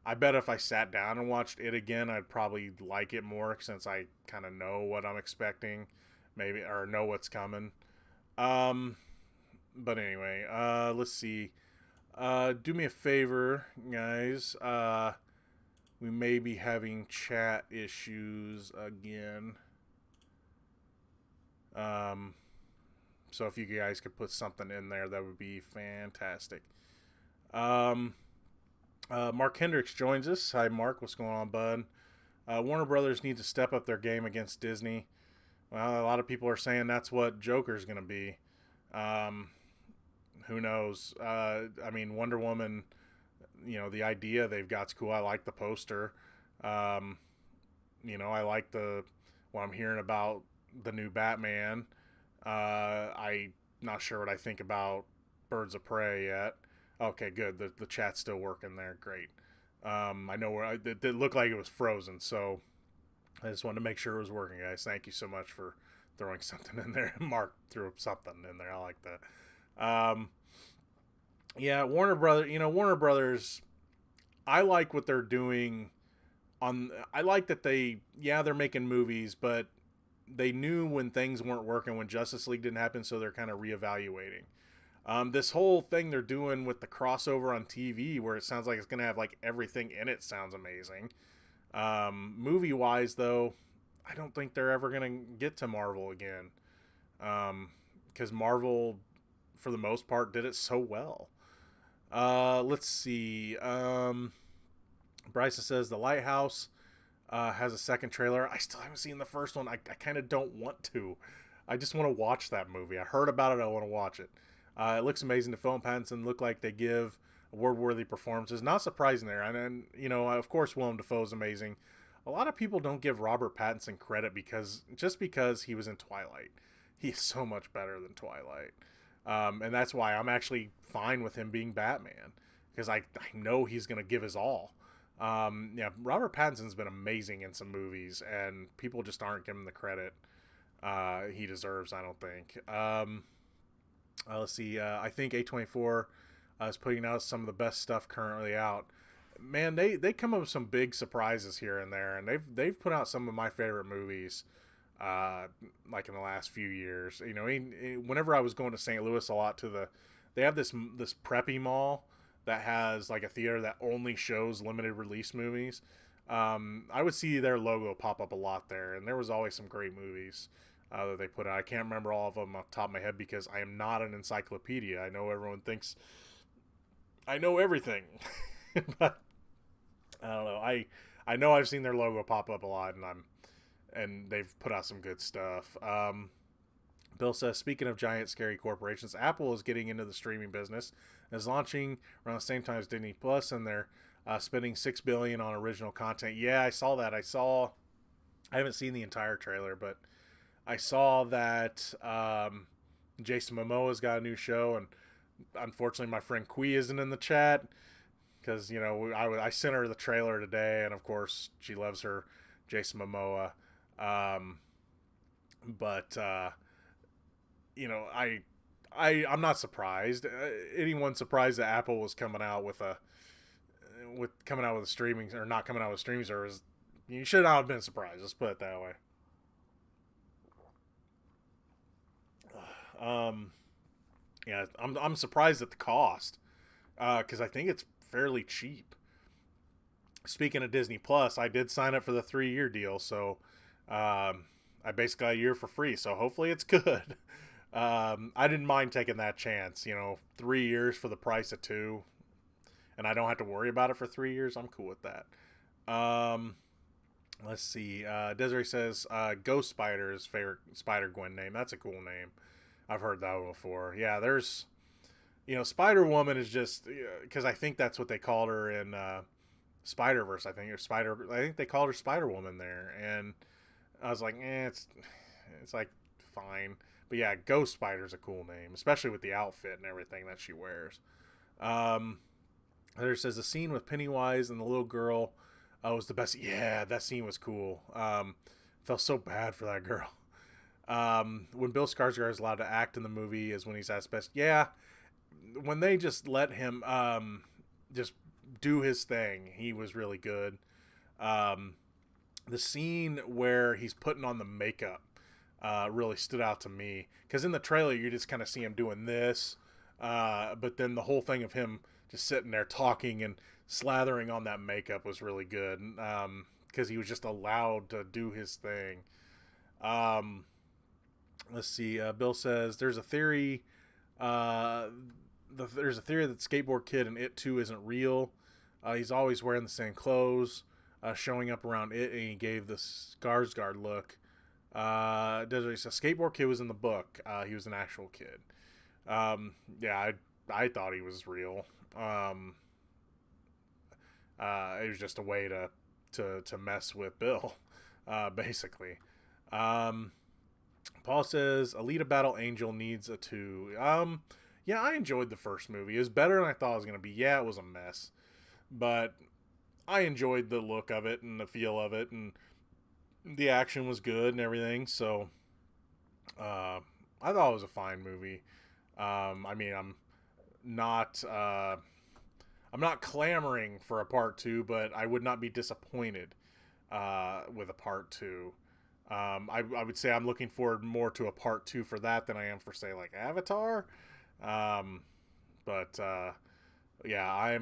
I bet if I sat down and watched it again, I'd probably like it more since I kind of know what I'm expecting, maybe, or know what's coming. But anyway, let's see. Do me a favor, guys. We may be having chat issues again. So if you guys could put something in there, that would be fantastic. Mark Hendricks joins us. Hi, Mark. What's going on, bud? Warner Brothers needs to step up their game against Disney. Well, a lot of people are saying that's what Joker's going to be. Who knows? I mean, Wonder Woman, the idea they've got's cool. I like the poster. I like what I'm hearing about the new Batman. I'm not sure what I think about Birds of Prey yet. Okay, good. The chat's still working there. Great. I know it looked like it was frozen, so I just wanted to make sure it was working, guys. Thank you so much for throwing something in there. Mark threw something in there. I like that. Yeah, Warner Brothers. I like what they're doing. I like that they're making movies, but they knew when things weren't working, when Justice League didn't happen, so they're kind of reevaluating. This whole thing they're doing with the crossover on TV, where it sounds like it's going to have like everything in it, sounds amazing. Movie wise, though, I don't think they're ever going to get to Marvel again, because Marvel, for the most part, did it so well. Let's see. Bryson says The Lighthouse has a second trailer. I still haven't seen the first one. I kind of don't want to. I just want to watch that movie. I heard about it. I want to watch it. It looks amazing. The film Pattinson look like they give award-worthy performances. Not surprising there. And of course, Willem Dafoe's amazing. A lot of people don't give Robert Pattinson credit because he was in Twilight. He's so much better than Twilight. And that's why I'm actually fine with him being Batman, because I know he's going to give his all. Robert Pattinson's been amazing in some movies, and people just aren't giving him the credit he deserves, I don't think. Let's see. I think A24 is putting out some of the best stuff currently out. Man, they come up with some big surprises here and there, and they've put out some of my favorite movies, like in the last few years. Whenever I was going to St. Louis a lot they have this preppy mall that has like a theater that only shows limited release movies. I would see their logo pop up a lot there, and there was always some great movies that they put out. I can't remember all of them off the top of my head because I am not an encyclopedia. I know everyone thinks I know everything, but I don't know. I know I've seen their logo pop up a lot, and they've put out some good stuff. Bill says, speaking of giant scary corporations, Apple is getting into the streaming business, is launching around the same time as Disney Plus, and they're spending $6 billion on original content. Yeah, I saw that. I haven't seen the entire trailer, but I saw that Jason Momoa's got a new show, and unfortunately my friend Kui isn't in the chat because I sent her the trailer today, and of course she loves her Jason Momoa. I'm not surprised. Anyone surprised that Apple was coming out with a streaming, or not coming out with a streaming service? You should not have been surprised. Let's put it that way. I'm surprised at the cost, because I think it's fairly cheap. Speaking of Disney Plus, I did sign up for the 3-year deal, so I basically got a year for free. So hopefully it's good. I didn't mind taking that chance. 3 years for the price of 2, and I don't have to worry about it for 3 years. I'm cool with that. Let's see. Desiree says Ghost Spider is favorite Spider-Gwen name. That's a cool name. I've heard that one before. Yeah, there's, Spider-Woman is just, because I think that's what they called her in Spider-Verse. I think they called her Spider-Woman there, and I was like, it's like fine. But yeah, Ghost Spider's a cool name, especially with the outfit and everything that she wears. There says the scene with Pennywise and the little girl was the best. Yeah, that scene was cool. Felt so bad for that girl. When Bill Skarsgård is allowed to act in the movie is when he's at his best. Yeah, when they just let him just do his thing, he was really good. The scene where he's putting on the makeup really stood out to me, because in the trailer you just kind of see him doing this, but then the whole thing of him just sitting there talking and slathering on that makeup was really good. Because he was just allowed to do his thing. Let's see. Bill says there's a theory. There's a theory that the skateboard kid in It 2 isn't real. He's always wearing the same clothes, showing up around It, and he gave the Skarsgård look. Desiree says skateboard kid was in the book. He was an actual kid. Yeah, I thought he was real. It was just a way to mess with Bill, basically. Paul says Alita Battle Angel needs a 2. Yeah, I enjoyed the first movie. It was better than I thought it was going to be. Yeah, it was a mess, but I enjoyed the look of it and the feel of it, and the action was good and everything. So I thought it was a fine movie. I mean, I'm not clamoring for a part 2, but I would not be disappointed with a part 2. I would say I'm looking forward more to a part 2 for that than I am for, say, like Avatar. But yeah,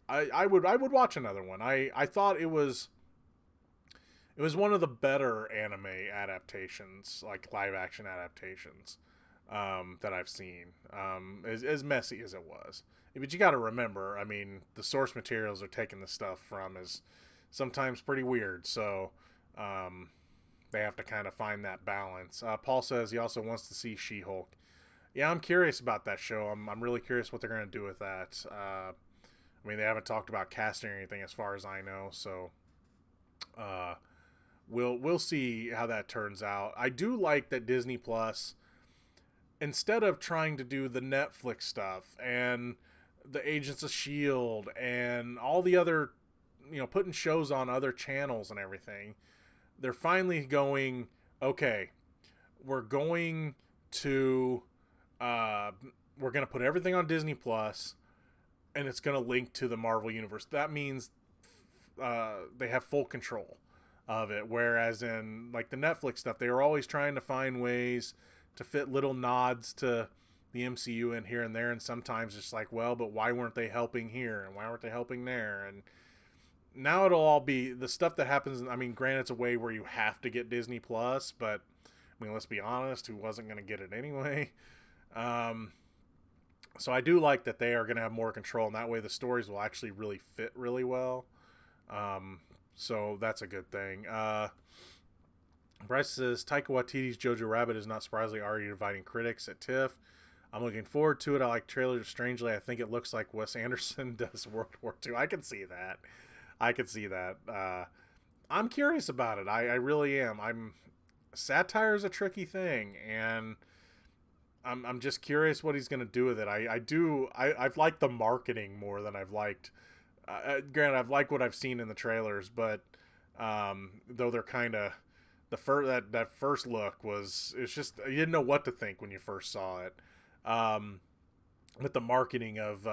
I would watch another one. I thought it was one of the better anime adaptations, like live action adaptations, that I've seen. As messy as it was. But you got to remember, I mean, the source materials they're taking the stuff from is sometimes pretty weird. So, they have to kind of find that balance. Paul says he also wants to see She-Hulk. Yeah, I'm curious about that show. I'm really curious what they're going to do with that. I mean, they haven't talked about casting or anything as far as I know. So, we'll see how that turns out. I do like that Disney Plus, instead of trying to do the Netflix stuff and the Agents of S.H.I.E.L.D. and all the other, putting shows on other channels and everything, they're finally going, okay, we're going to put everything on Disney Plus, and it's going to link to the Marvel Universe. That means they have full control of it, whereas in like the Netflix stuff, they were always trying to find ways to fit little nods to the MCU in here and there, and sometimes it's like, well, but why weren't they helping here, and why weren't they helping there? And now it'll all be the stuff that happens. I mean, granted, it's a way where you have to get Disney Plus, but I mean, let's be honest, who wasn't going to get it anyway? So I do like that they are going to have more control, and that way the stories will actually really fit really well. So that's a good thing. Bryce says Taika Waititi's Jojo Rabbit is not surprisingly already dividing critics at TIFF. I'm looking forward to it. I like trailers. Strangely, I think it looks like Wes Anderson does World War II. I can see that. I'm curious about it. I really am. Satire is a tricky thing, and I'm just curious what he's going to do with it. I've liked the marketing more than I've liked. Granted, I've liked what I've seen in the trailers, but though they're kind of that first look it's just you didn't know what to think when you first saw it. With the marketing of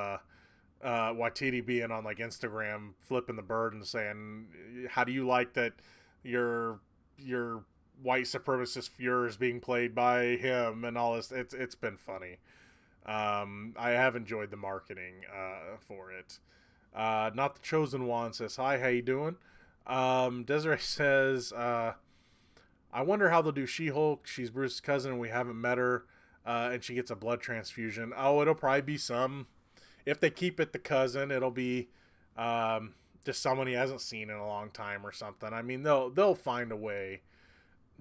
Waititi being on like Instagram, flipping the bird and saying, "How do you like that your white supremacist Fuhrer is being played by him?" and all this. It's been funny. I have enjoyed the marketing for it. Not the Chosen One says, "Hi, how you doing?" Desiree says, "I wonder how they'll do She-Hulk. She's Bruce's cousin and we haven't met her, and she gets a blood transfusion." Oh, it'll probably be some. If they keep it the cousin, it'll be just someone he hasn't seen in a long time or something. I mean, they'll find a way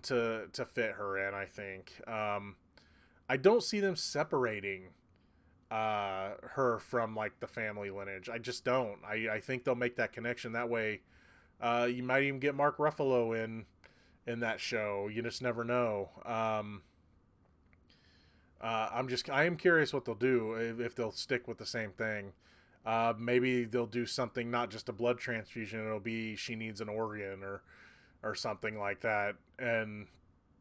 to fit her in, I think. I don't see them separating her from like the family lineage. I just don't. I think they'll make that connection that way. You might even get Mark Ruffalo in that show. You just never know. I am curious what they'll do, if they'll stick with the same thing. Maybe they'll do something, not just a blood transfusion. It'll be she needs an organ or something like that, and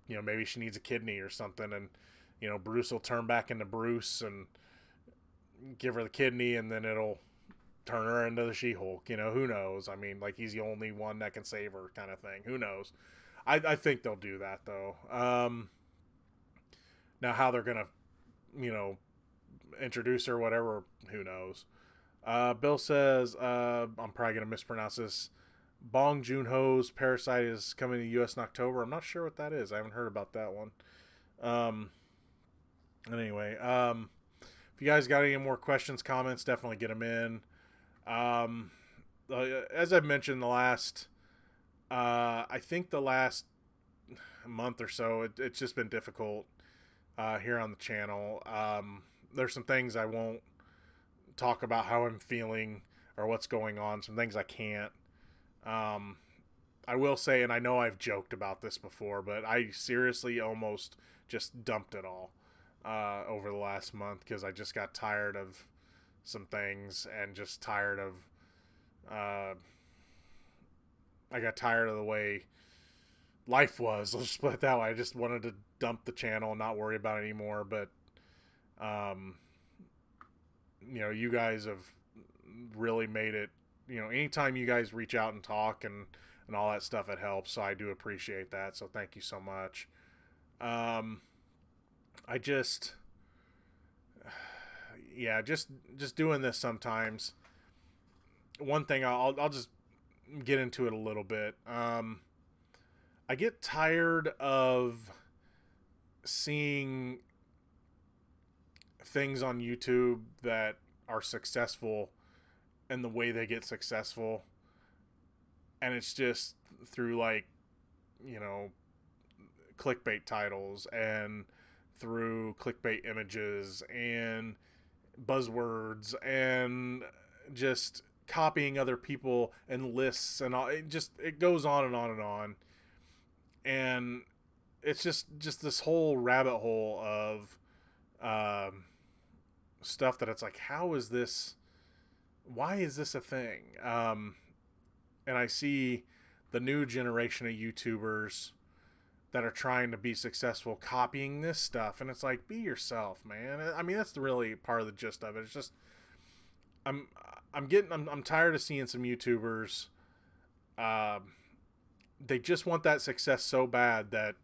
maybe she needs a kidney or something, and Bruce will turn back into Bruce and give her the kidney, and then it'll turn her into the She-Hulk. Who knows? I mean, like, he's the only one that can save her, kind of thing. Who knows? I think they'll do that though. Now how they're gonna introducer or whatever. Who knows? Bill says, I'm probably going to mispronounce this. Bong Joon-ho's Parasite is coming to the U.S. in October. I'm not sure what that is. I haven't heard about that one. Anyway, if you guys got any more questions, comments, definitely get them in. As I've mentioned, I think the last month or so, it's just been difficult here on the channel. There's some things I won't talk about how I'm feeling or what's going on. Some things I can't. I will say, and I know I've joked about this before, but I seriously almost just dumped it all over the last month because I just got tired of some things and just tired of I got tired of the way life was. Let's just put it that way. I just wanted to dump the channel and not worry about it anymore. But, you guys have really made it, anytime you guys reach out and talk and all that stuff, it helps. So I do appreciate that. So thank you so much. just doing this sometimes. One thing I'll just get into it a little bit. I get tired of seeing things on YouTube that are successful and the way they get successful, and it's just through clickbait titles and through clickbait images and buzzwords and just copying other people and lists and all. It goes on and on and on, and it's just this whole rabbit hole of stuff that it's like, why is this a thing? And I see the new generation of YouTubers that are trying to be successful copying this stuff, and it's like, be yourself, man. I mean, that's really part of the gist of it. It's just I'm tired of seeing some YouTubers they just want that success so bad that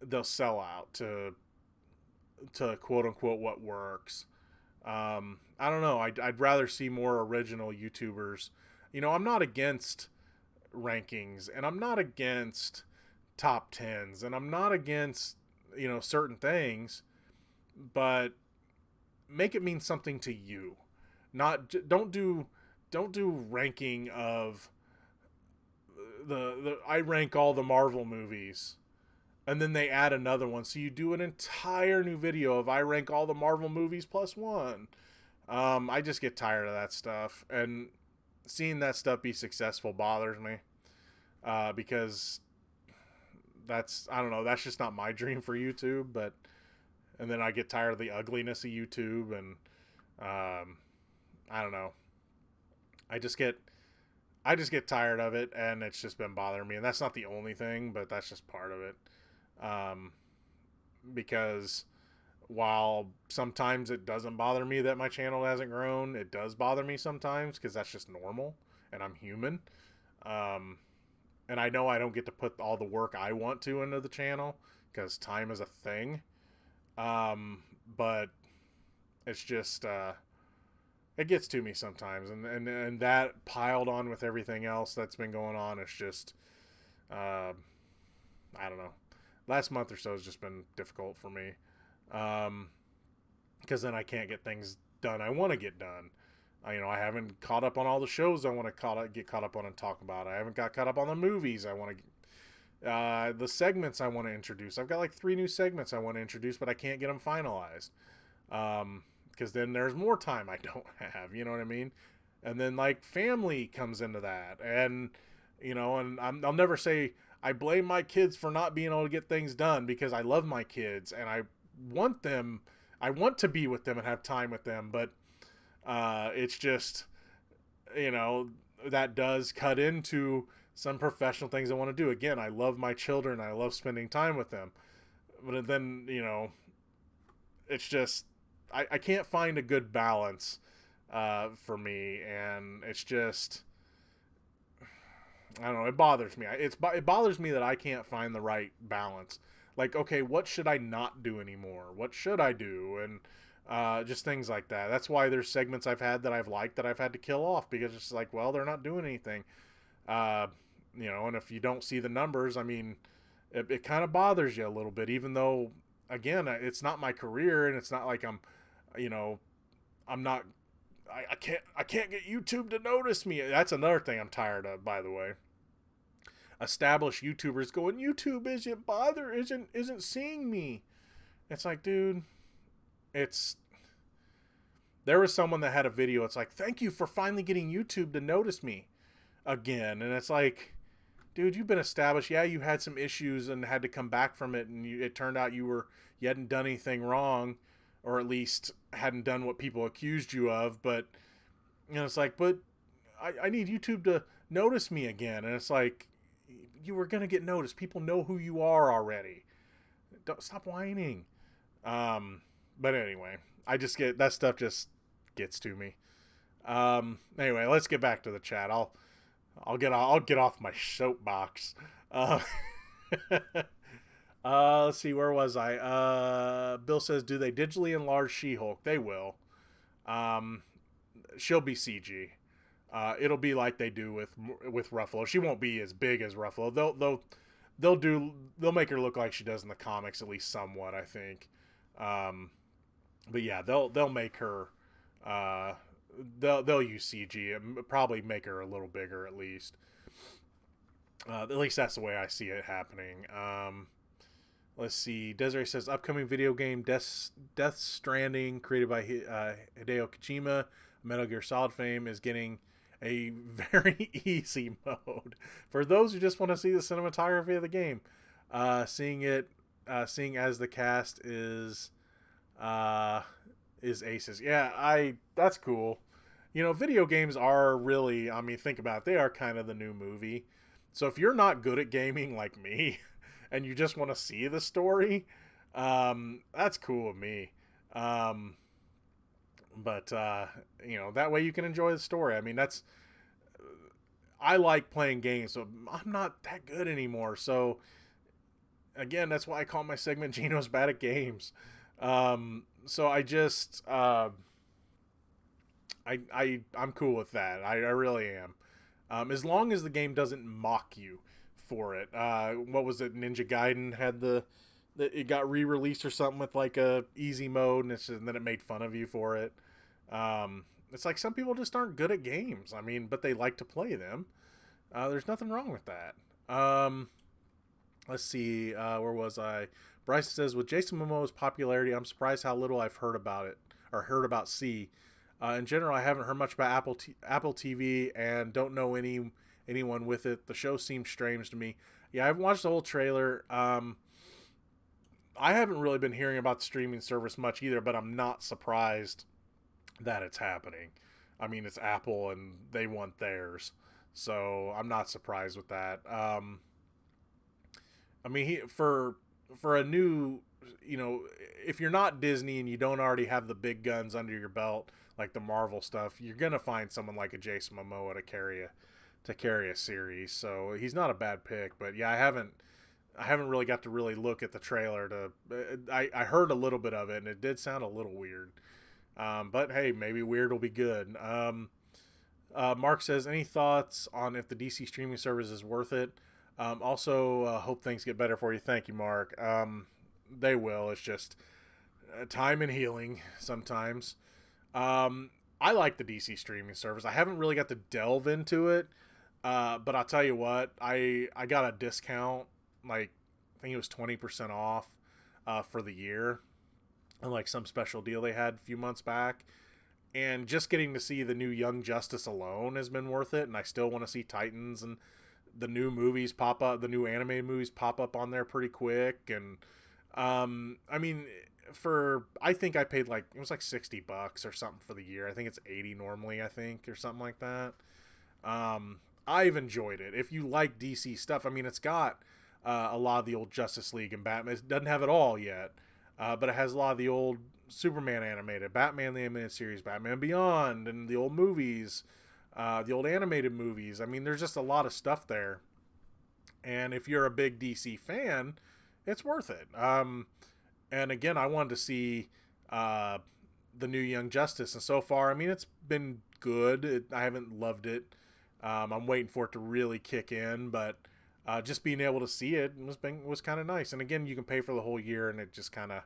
they'll sell out to quote unquote what works. I don't know. I'd rather see more original YouTubers. I'm not against rankings, and I'm not against top tens, and I'm not against certain things, but make it mean something to you. Don't do ranking of the I rank all the Marvel movies, and then they add another one. So you do an entire new video of I rank all the Marvel movies plus one. I just get tired of that stuff, and seeing that stuff be successful bothers me, because I don't know, that's just not my dream for YouTube. And then I get tired of the ugliness of YouTube, and I don't know. I just get tired of it, and it's just been bothering me. And that's not the only thing, but that's just part of it. Because while sometimes it doesn't bother me that my channel hasn't grown, it does bother me sometimes because that's just normal, and I'm human. And I know I don't get to put all the work I want to into the channel because time is a thing. But it's just, it gets to me sometimes, and that piled on with everything else that's been going on, it's just, I don't know. Last month or so has just been difficult for me, because then I can't get things done I want to get done. I haven't caught up on all the shows I want to get caught up on and talk about. I haven't got caught up on the movies I want to, the segments I want to introduce. I've got like 3 new segments I want to introduce, but I can't get them finalized. Because then there's more time I don't have, you know what I mean? And then like family comes into that, and and I'll never say I blame my kids for not being able to get things done, because I love my kids and I want to be with them and have time with them, but it's just, that does cut into some professional things I want to do. Again, I love my children, I love spending time with them, but then it's just I can't find a good balance for me, and it's just, I don't know, it bothers me. It bothers me that I can't find the right balance. Like, okay, what should I not do anymore? What should I do? And Just things like that. That's why there's segments I've had that I've liked that I've had to kill off, because it's like, well, they're not doing anything. Uh, and if you don't see the numbers, I mean, it kind of bothers you a little bit, even though, again, it's not my career, and it's not like you know, I'm not, I can't get YouTube to notice me. That's another thing I'm tired of, by the way. Established YouTubers going, YouTube isn't seeing me. It's like, dude, it's there was someone that had a video. It's like, thank you for finally getting YouTube to notice me again. And it's like, dude, you've been established. Yeah, you had some issues and had to come back from it, and it turned out you hadn't done anything wrong, or at least hadn't done what people accused you of. But it's like, but I need YouTube to notice me again. And it's like, you were gonna get noticed. People know who you are already. Don't stop whining. But anyway, I just get that stuff just gets to me. Anyway, let's get back to the chat. I'll get off my soapbox. Let's see, where was I? Bill says, do they digitally enlarge She-Hulk? They will. She'll be CG. It'll be like they do with Ruffalo. She won't be as big as Ruffalo. They'll make her look like she does in the comics, at least somewhat, I think. But yeah, they'll make her. They'll use CG and probably make her a little bigger, at least. At least that's the way I see it happening. Let's see. Desiree says, upcoming video game Death Stranding, created by Hideo Kojima, Metal Gear Solid fame, is getting a very easy mode for those who just want to see the cinematography of the game. Seeing as the cast is aces. Yeah, that's cool. Video games are really, I mean, think about it, they are kind of the new movie. So if you're not good at gaming like me and you just want to see the story, that's cool with me. But that way you can enjoy the story. I mean, I like playing games, so I'm not that good anymore. So again, that's why I call my segment Gino's Bad at Games. So I just, I'm cool with that. I really am. As long as the game doesn't mock you for it. What was it? Ninja Gaiden had it got re-released or something with like a easy mode, and then it made fun of you for it. It's like some people just aren't good at games. I mean, but they like to play them. There's nothing wrong with that. Let's see. Where was I? Bryce says, with Jason Momoa's popularity, I'm surprised how little I've heard about it, or heard about C. In general, I haven't heard much about Apple TV and don't know anyone with it. The show seems strange to me. Yeah, I've watched the whole trailer. I haven't really been hearing about the streaming service much either, but I'm not surprised that it's happening. I mean, it's Apple and they want theirs, so I'm not surprised with that. I mean, for a new, if you're not Disney and you don't already have the big guns under your belt, like the Marvel stuff, you're gonna find someone like a Jason Momoa to carry a series. So he's not a bad pick. But yeah, I haven't really got to really look at the trailer. I heard a little bit of it and it did sound a little weird. But hey, maybe weird will be good. Mark says, any thoughts on if the DC streaming service is worth it? Also, hope things get better for you. Thank you, Mark. They will. It's just time and healing sometimes. I like the DC streaming service. I haven't really got to delve into it, but I'll tell you what, I got a discount, like I think it was 20% off for the year, and like some special deal they had a few months back. And just getting to see the new Young Justice alone has been worth it, and I still want to see Titans and the new movies pop up, the new animated movies pop up on there pretty quick. And I mean, I think I paid it was like $60 or something for the year. I think it's 80 normally, I think, or something like that. I've enjoyed it. If you like DC stuff, I mean, it's got a lot of the old Justice League and Batman. It doesn't have it all yet, but it has a lot of the old Superman animated, Batman the Animated Series, Batman Beyond, and the old movies, the old animated movies. I mean, there's just a lot of stuff there. And if you're a big DC fan, it's worth it. And again, I wanted to see the new Young Justice, and so far, I mean, it's been good. I haven't loved it. I'm waiting for it to really kick in, but just being able to see it was kind of nice. And again, you can pay for the whole year, and it just kind of,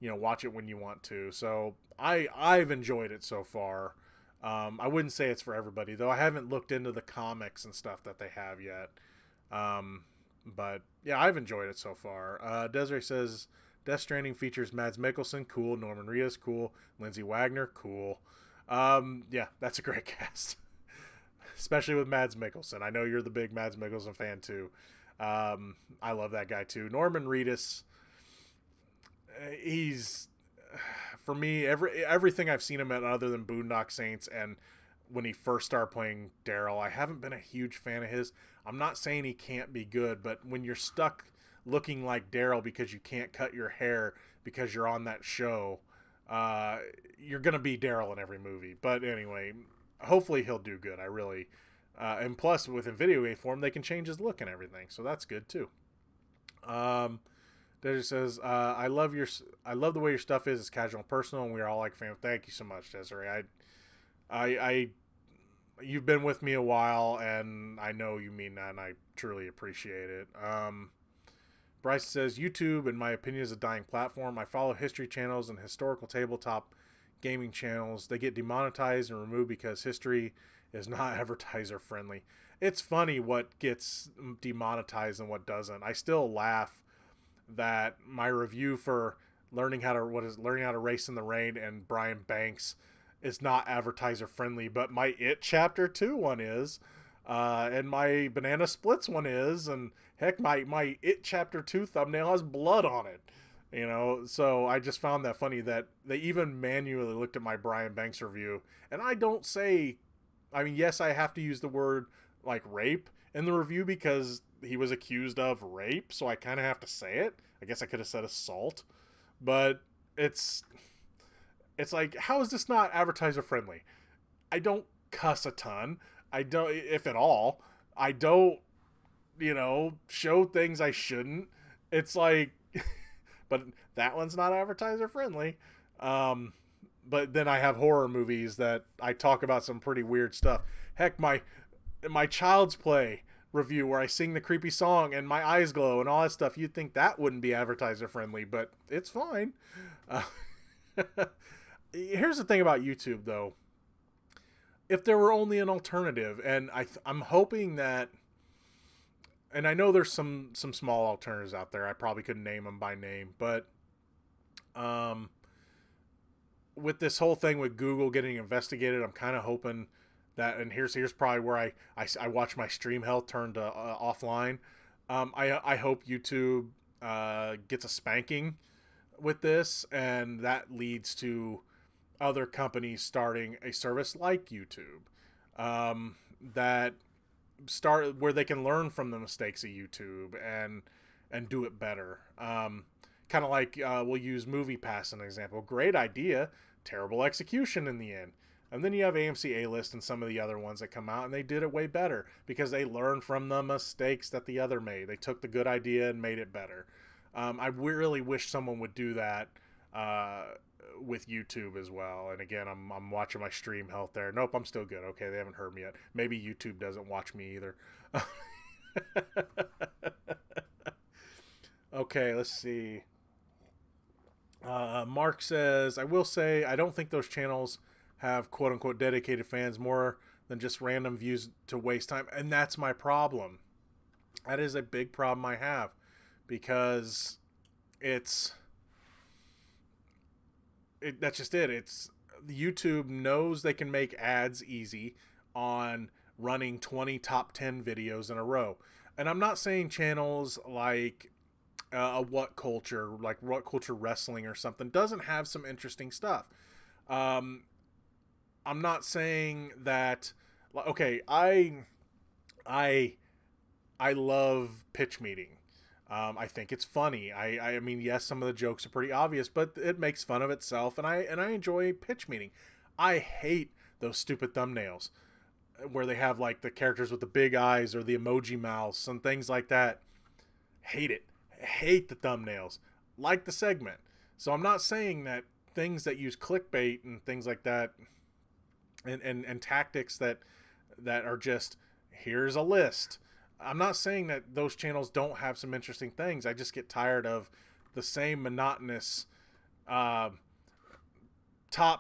watch it when you want to. So I've enjoyed it so far. I wouldn't say it's for everybody, though. I haven't looked into the comics and stuff that they have yet. But yeah, I've enjoyed it so far. Desiree says Death Stranding features Mads Mikkelsen, cool. Norman Reedus, cool. Lindsay Wagner, cool. Yeah, that's a great cast, especially with Mads Mikkelsen. I know you're the big Mads Mikkelsen fan too. I love that guy too. Norman Reedus, he's, for me, everything I've seen him at other than Boondock Saints and when he first started playing Daryl, I haven't been a huge fan of his. I'm not saying he can't be good, but when you're stuck looking like Daryl because you can't cut your hair because you're on that show, you're going to be Daryl in every movie. But anyway, hopefully he'll do good. I really, and plus within video game form, they can change his look and everything. So that's good too. Desiree says, I love the way your stuff is. It's casual and personal, and we are all like fans. Thank you so much, Desiree. You've been with me a while, and I know you mean that, and I truly appreciate it. Bryce says, YouTube, in my opinion, is a dying platform. I follow history channels and historical tabletop gaming channels. They get demonetized and removed because history is not advertiser friendly. It's funny what gets demonetized and what doesn't. I still laugh that my review for learning how to race in the rain and Brian Banks is not advertiser friendly, but my It Chapter 2 one is, and my Banana Splits one is, and heck, my It Chapter 2 thumbnail has blood on it. So I just found that funny that they even manually looked at my Brian Banks review, and I don't say, I mean, yes, I have to use the word like rape in the review because he was accused of rape, so I kind of have to say it. I guess I could have said assault, but it's like, how is this not advertiser friendly? I don't cuss a ton. I don't, if at all. I don't, show things I shouldn't. It's like, but that one's not advertiser friendly. But then I have horror movies that I talk about some pretty weird stuff. Heck, my Child's Play review where I sing the creepy song and my eyes glow and all that stuff. You'd think that wouldn't be advertiser friendly, but it's fine. Here's the thing about YouTube, though. If there were only an alternative, and I'm hoping that, and I know there's some small alternatives out there. I probably couldn't name them by name, but with this whole thing with Google getting investigated, I'm kind of hoping that, and here's probably where I watch my stream health turn to offline. I hope YouTube gets a spanking with this, and that leads to other companies starting a service like YouTube that start where they can learn from the mistakes of YouTube and do it better. Kind of like we'll use MoviePass as an example. Great idea, terrible execution in the end. And then you have AMC A-List and some of the other ones that come out, and they did it way better because they learned from the mistakes that the other made. They took the good idea and made it better. I really wish someone would do that with YouTube as well. And again, I'm watching my stream health there. Nope, I'm still good. Okay, they haven't heard me yet. Maybe YouTube doesn't watch me either. Okay, let's see. Mark says, I will say, I don't think those channels have quote-unquote dedicated fans more than just random views to waste time. And that's my problem. That is a big problem I have. Because that's just it. It's YouTube knows they can make ads easy on running 20 top 10 videos in a row. And I'm not saying channels like What Culture, like What Culture Wrestling or something, doesn't have some interesting stuff. I'm not saying that. Okay, I love Pitch Meeting. I think it's funny. I mean, yes, some of the jokes are pretty obvious, but it makes fun of itself, and I enjoy Pitch Meeting. I hate those stupid thumbnails where they have like the characters with the big eyes or the emoji mouths and things like that. Hate it. Hate the thumbnails. Like the segment. So I'm not saying that things that use clickbait and things like that, and tactics that are just, here's a list. I'm not saying that those channels don't have some interesting things. I just get tired of the same monotonous top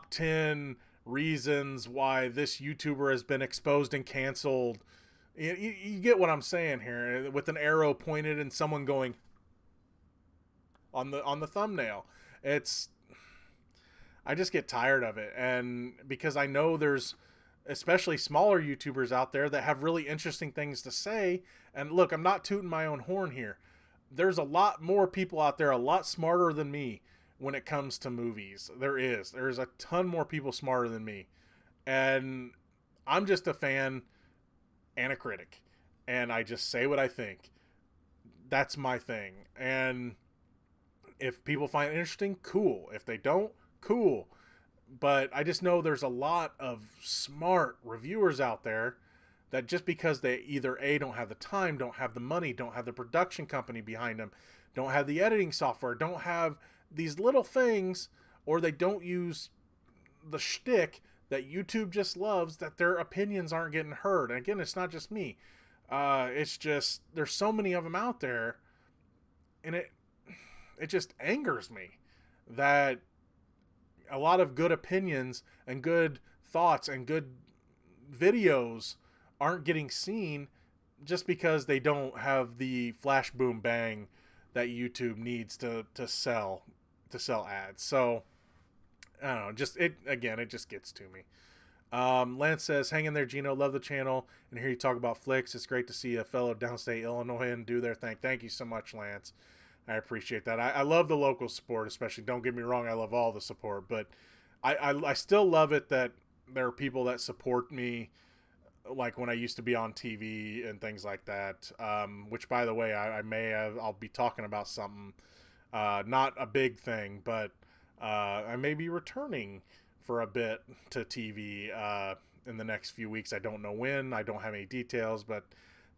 10 reasons why this YouTuber has been exposed and canceled. You get what I'm saying here, with an arrow pointed and someone going on the thumbnail. I just get tired of it, and because I know there's especially smaller YouTubers out there that have really interesting things to say. And look, I'm not tooting my own horn here. There's a lot more people out there a lot smarter than me when it comes to movies. There's a ton more people smarter than me, and I'm just a fan and a critic, and I just say what I think. That's my thing. And if people find it interesting, cool. If they don't, cool. But I just know there's a lot of smart reviewers out there that just because they either A, don't have the time, don't have the money, don't have the production company behind them, don't have the editing software, don't have these little things, or they don't use the shtick that YouTube just loves, that their opinions aren't getting heard. And again, it's not just me. It's just, there's so many of them out there, and it just angers me that a lot of good opinions and good thoughts and good videos aren't getting seen just because they don't have the flash boom bang that YouTube needs to sell ads. So I don't know, it just gets to me. Lance says, hang in there, Gino, love the channel and hear you talk about flicks. It's great to see a fellow downstate Illinoisan do their thing. Thank you so much, Lance. I appreciate that. I love the local support, especially. Don't get me wrong, I love all the support, but I still love it that there are people that support me, like when I used to be on TV and things like that. Which, by the way, I'll be talking about something, not a big thing, but I may be returning for a bit to TV in the next few weeks. I don't know when. I don't have any details, but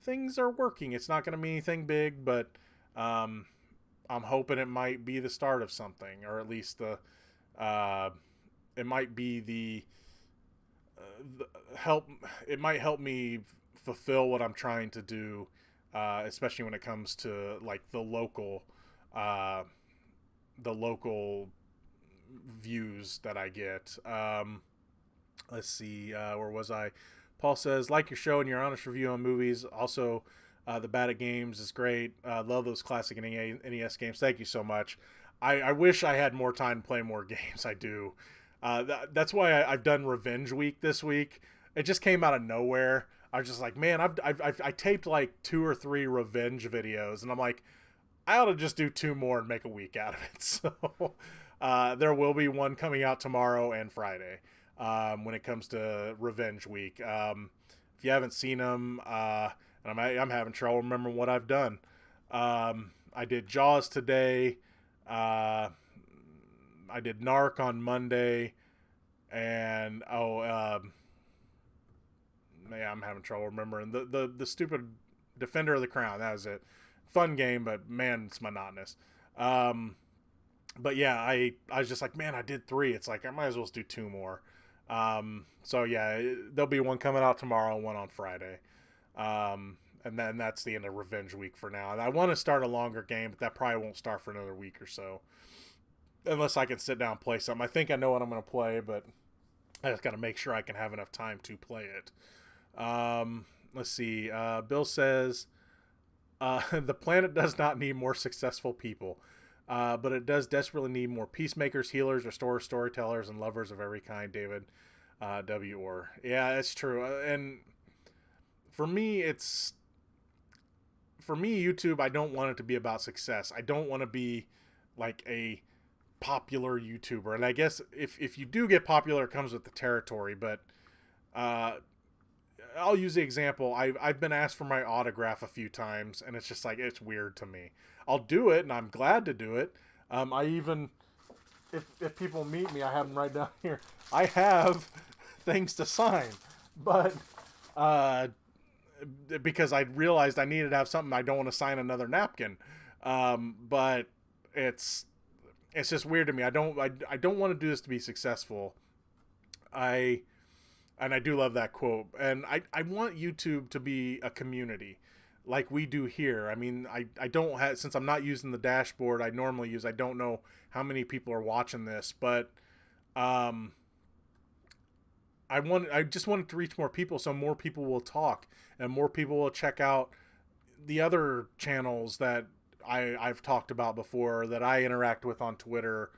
things are working. It's not going to be anything big, but I'm hoping it might be the start of something, or at least it might be the help. It might help me fulfill what I'm trying to do, especially when it comes to like the local views that I get. Let's see, where was I? Paul says, like your show and your honest review on movies. Also, the Bad at Games is great. Love those classic NES games. Thank you so much. I wish I had more time to play more games. I do. That's why I've done Revenge Week this week. It just came out of nowhere. I was just like, man, I taped like 2 or 3 revenge videos, and I'm like, I ought to just do 2 more and make a week out of it. So there will be one coming out tomorrow and Friday when it comes to Revenge Week. If you haven't seen them, and I'm having trouble remembering what I've done. I did Jaws today. I did Narc on Monday, and yeah, I'm having trouble remembering the stupid Defender of the Crown. That was it. Fun game, but man, it's monotonous. But yeah, I was just like, man, I did 3. It's like I might as well do 2 more. So yeah, there'll be one coming out tomorrow, one on Friday. And then that's the end of Revenge Week for now. And I want to start a longer game, but that probably won't start for another week or so, unless I can sit down and play something. I think I know what I'm going to play, but I just got to make sure I can have enough time to play it. Let's see. Bill says, the planet does not need more successful people, but it does desperately need more peacemakers, healers, restorers, storytellers, and lovers of every kind. David W. Orr. Yeah, it's true. And for me, YouTube, I don't want it to be about success. I don't want to be like a popular YouTuber. And I guess if you do get popular, it comes with the territory. But I'll use the example. I've been asked for my autograph a few times, and it's just like, it's weird to me. I'll do it, and I'm glad to do it. I even, if people meet me, I have them right down here. I have things to sign. But because I realized I needed to have something, I don't want to sign another napkin. But it's, it's just weird to me. I don't want to do this to be successful. And I do love that quote. And I want YouTube to be a community like we do here. I mean, I don't have, since I'm not using the dashboard I normally use, I don't know how many people are watching this, but um, I just wanted to reach more people so more people will talk and more people will check out the other channels that I've talked about before, that I interact with on Twitter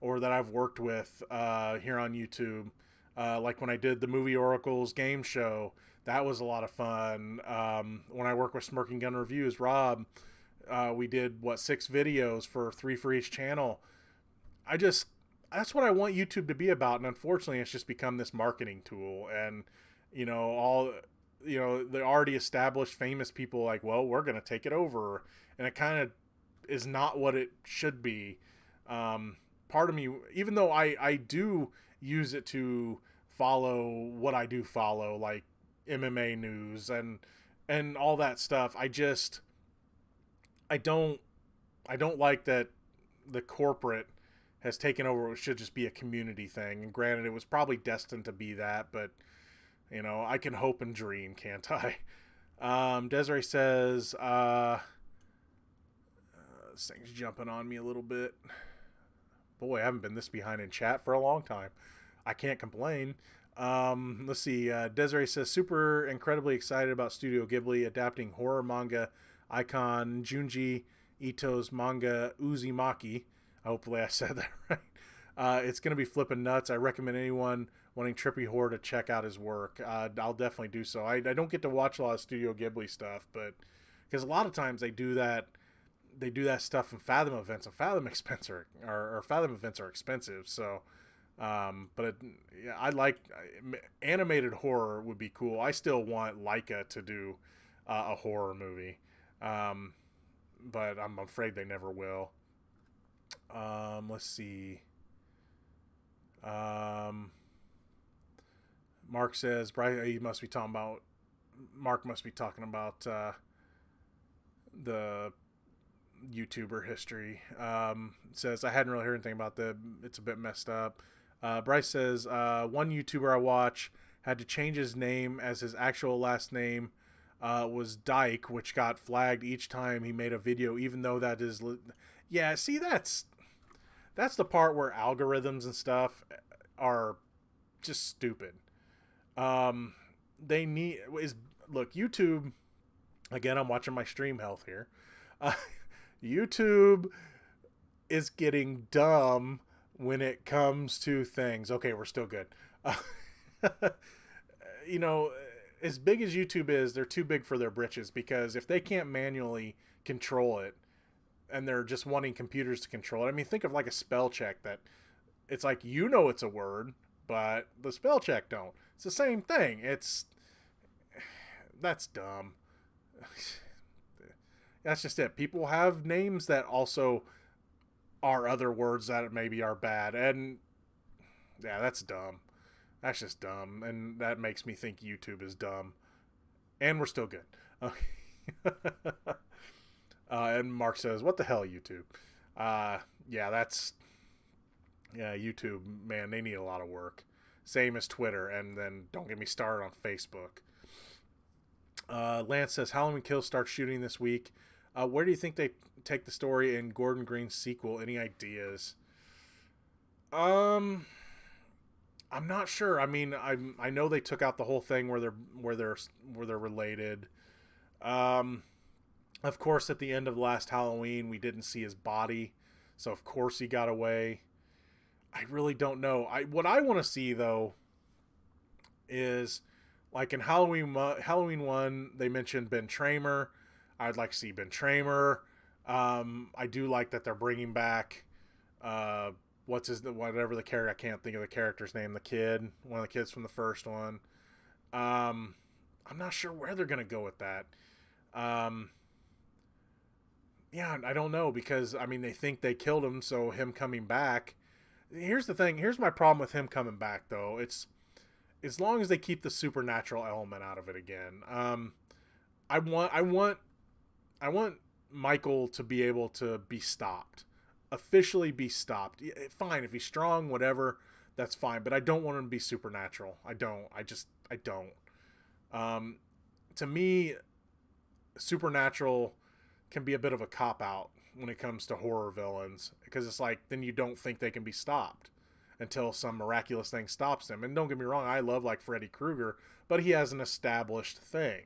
or that I've worked with here on YouTube. Like when I did the Movie Oracles game show, that was a lot of fun. When I work with Smirking Gun Reviews, Rob, we did 6 videos for 3 for each channel. That's what I want YouTube to be about, and unfortunately, it's just become this marketing tool. And the already established famous people like, well, we're gonna take it over, and it kind of is not what it should be. Part of me, even though I do use it to follow what I do follow, like MMA news and all that stuff, I don't like that the corporate has taken over. It should just be a community thing. And granted, it was probably destined to be that, but I can hope and dream, can't I? Desiree says, this thing's jumping on me a little bit. Boy, I haven't been this behind in chat for a long time. I can't complain. Let's see. Desiree says, super incredibly excited about Studio Ghibli adapting horror manga icon Junji Ito's manga Uzumaki. Hopefully I said that right. It's going to be flipping nuts. I recommend anyone wanting trippy horror to check out his work. I'll definitely do so. I don't get to watch a lot of Studio Ghibli stuff, but because a lot of times they do that stuff in Fathom events, and Fathom events are expensive. So, I like animated horror would be cool. I still want Leica to do a horror movie, but I'm afraid they never will. Let's see. Mark says, Mark must be talking about the YouTuber history. Says, I hadn't really heard anything about it's a bit messed up. Bryce says, one YouTuber I watch had to change his name as his actual last name was Dyke, which got flagged each time he made a video, even though that is... Yeah, see, that's the part where algorithms and stuff are just stupid. Look, YouTube, again, I'm watching my stream health here. YouTube is getting dumb when it comes to things. Okay, we're still good. As big as YouTube is, they're too big for their britches, because if they can't manually control it and they're just wanting computers to control it. I mean, think of like a spell check that it's like, it's a word, but the spell check don't. It's the same thing. That's dumb. That's just it. People have names that also are other words that maybe are bad. And yeah, that's dumb. That's just dumb. And that makes me think YouTube is dumb. And we're still good. Okay. And Mark says, what the hell, YouTube? YouTube, man, they need a lot of work. Same as Twitter. And then don't get me started on Facebook. Lance says, Halloween Kills starts shooting this week. Where do you think they take the story in Gordon Green's sequel? Any ideas? I'm not sure. I mean, I know they took out the whole thing where they're related. Of course, at the end of last Halloween, we didn't see his body, so of course he got away. I really don't know. What I want to see though is, like in Halloween 1, they mentioned Ben Tramer. I'd like to see Ben Tramer. I do like that they're bringing back whatever the character, I can't think of the character's name, one of the kids from the first one. I'm not sure where they're gonna go with that. Yeah, I don't know, because I mean, they think they killed him, so him coming back. Here's the thing. Here's my problem with him coming back, though. It's as long as they keep the supernatural element out of it again. I want Michael to be able to be stopped. officially be stopped. Fine, if he's strong, whatever, that's fine. But I don't want him to be supernatural. I don't. I don't. Um, to me, supernatural can be a bit of a cop out when it comes to horror villains, because it's like then you don't think they can be stopped until some miraculous thing stops them. And don't get me wrong, I love like Freddy Krueger, but he has an established thing,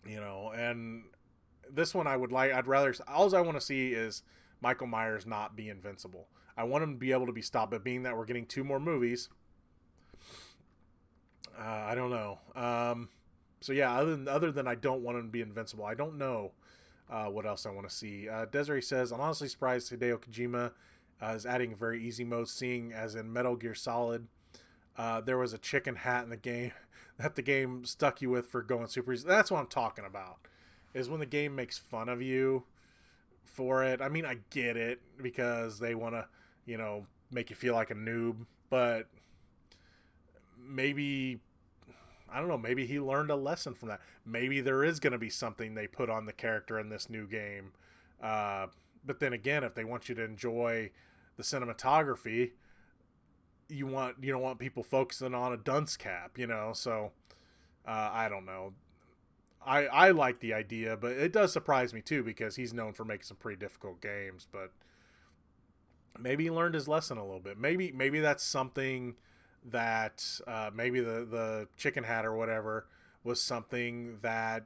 and this one I'd rather, all I want to see is Michael Myers not be invincible. I want him to be able to be stopped, but being that we're getting 2 more movies, I don't know. So yeah, other than I don't want him to be invincible, I don't know what else I want to see. Desiree says, I'm honestly surprised Hideo Kojima is adding a very easy mode, seeing as in Metal Gear Solid, there was a chicken hat in the game that the game stuck you with for going super easy. That's what I'm talking about, is when the game makes fun of you for it. I mean, I get it because they want to, make you feel like a noob, but maybe, I don't know, maybe he learned a lesson from that. Maybe there is going to be something they put on the character in this new game. But then again, if they want you to enjoy the cinematography, you don't want people focusing on a dunce cap, so I don't know. I like the idea, but it does surprise me too, because he's known for making some pretty difficult games. But maybe he learned his lesson a little bit. Maybe that's something that maybe the chicken hat or whatever was something that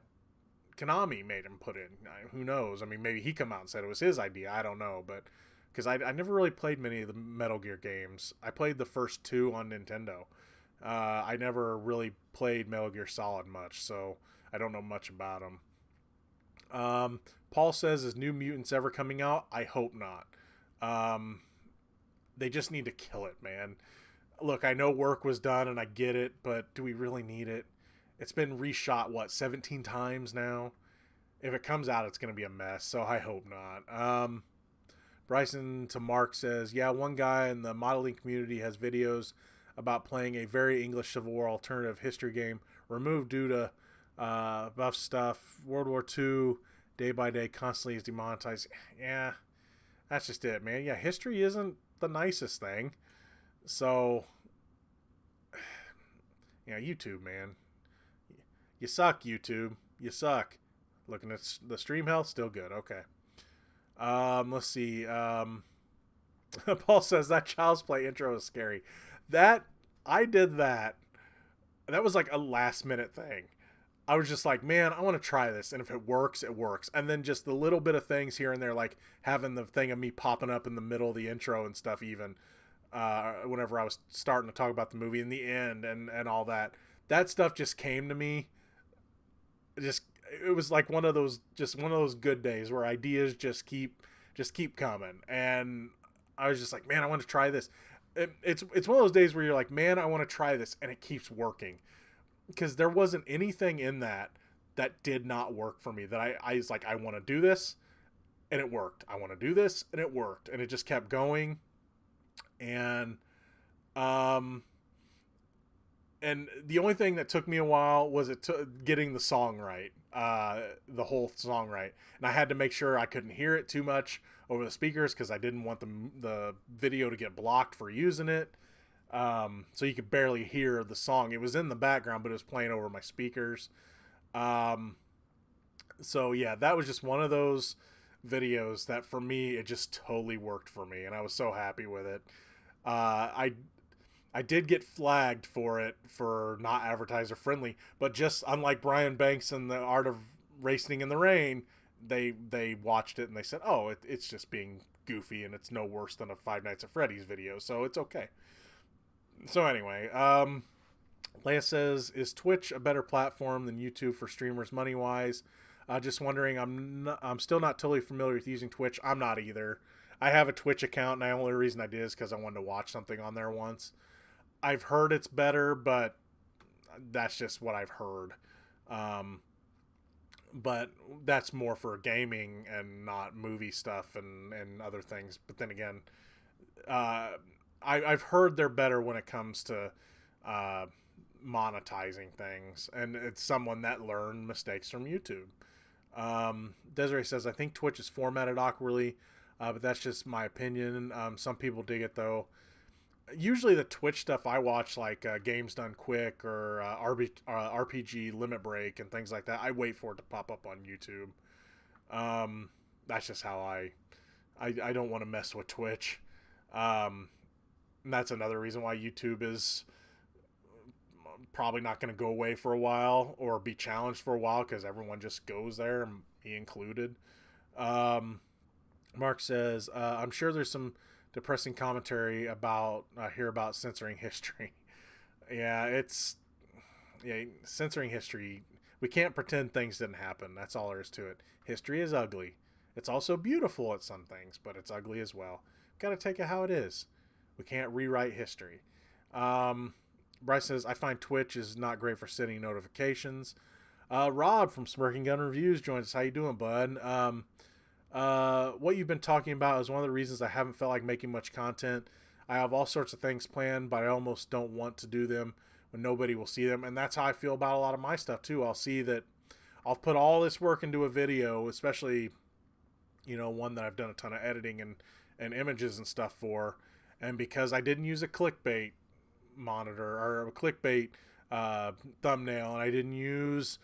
Konami made him put in. Who knows? I mean, maybe he come out and said it was his idea. I don't know, but because I never really played many of the Metal Gear games. I played the first 2 on Nintendo. I never really played Metal Gear Solid much, so I don't know much about them. Paul says, is New Mutants ever coming out? I hope not. They just need to kill it, man. Look, I know work was done and I get it, but do we really need it? It's been reshot, 17 times now? If it comes out, it's going to be a mess, so I hope not. Bryson to Mark says, yeah, one guy in the modeling community has videos about playing a very English Civil War alternative history game, removed due to buff stuff. World War II, day by day, constantly is demonetized. Yeah, that's just it, man. Yeah, history isn't the nicest thing. So, yeah, YouTube, man. You suck, YouTube. You suck. Looking at the stream health, still good. Okay. Let's see. Paul says that Child's Play intro is scary. I did that. That was like a last minute thing. I was just like, man, I want to try this. And if it works, it works. And then just the little bit of things here and there, like having the thing of me popping up in the middle of the intro and stuff, even whenever I was starting to talk about the movie in the end and all that. That stuff just came to me. It was like one of those good days where ideas just keep coming. And I was just like, man, I want to try this. It's one of those days where you're like, man, I want to try this, and it keeps working. Because there wasn't anything in that did not work for me. That I was like, I want to do this, and it worked. I want to do this, and it worked. And it just kept going. And the only thing that took me a while was getting the song right, the whole song right. And I had to make sure I couldn't hear it too much over the speakers because I didn't want the video to get blocked for using it. So you could barely hear the song. It was in the background, but it was playing over my speakers. So yeah, that was just one of those videos that for me, it just totally worked for me. And I was so happy with it. I did get flagged for it for not advertiser friendly, but just unlike Brian Banks and the Art of Racing in the Rain, they watched it and they said, oh, it's just being goofy and it's no worse than a Five Nights at Freddy's video, so it's okay. So anyway, Leia says, is Twitch a better platform than YouTube for streamers money-wise? Just wondering, I'm still not totally familiar with using Twitch. I'm not either. I have a Twitch account, and the only reason I did is because I wanted to watch something on there once. I've heard it's better, but that's just what I've heard. But that's more for gaming and not movie stuff and other things. But then again, I've heard they're better when it comes to monetizing things, and it's someone that learned mistakes from YouTube. Desiree says, I think Twitch is formatted awkwardly. but that's just my opinion. Some people dig it though. Usually the Twitch stuff I watch, like Games Done Quick or RPG Limit Break and things like that, I wait for it to pop up on YouTube. That's just how I don't want to mess with Twitch. And that's another reason why YouTube is probably not going to go away for a while or be challenged for a while, because everyone just goes there, me included. Mark says, I'm sure there's some depressing commentary about here about censoring history. Yeah, censoring history. We can't pretend things didn't happen. That's all there is to it. History is ugly. It's also beautiful at some things, but it's ugly as well. Got to take it how it is. We can't rewrite history. Bryce says, I find Twitch is not great for sending notifications. Rob from Smirking Gun Reviews joins us. How you doing, bud? What you've been talking about is one of the reasons I haven't felt like making much content. I have all sorts of things planned, but I almost don't want to do them when nobody will see them. And that's how I feel about a lot of my stuff too. I'll see that I'll put all this work into a video, especially, one that I've done a ton of editing and images and stuff for. And because I didn't use a clickbait monitor or a clickbait thumbnail, and I didn't use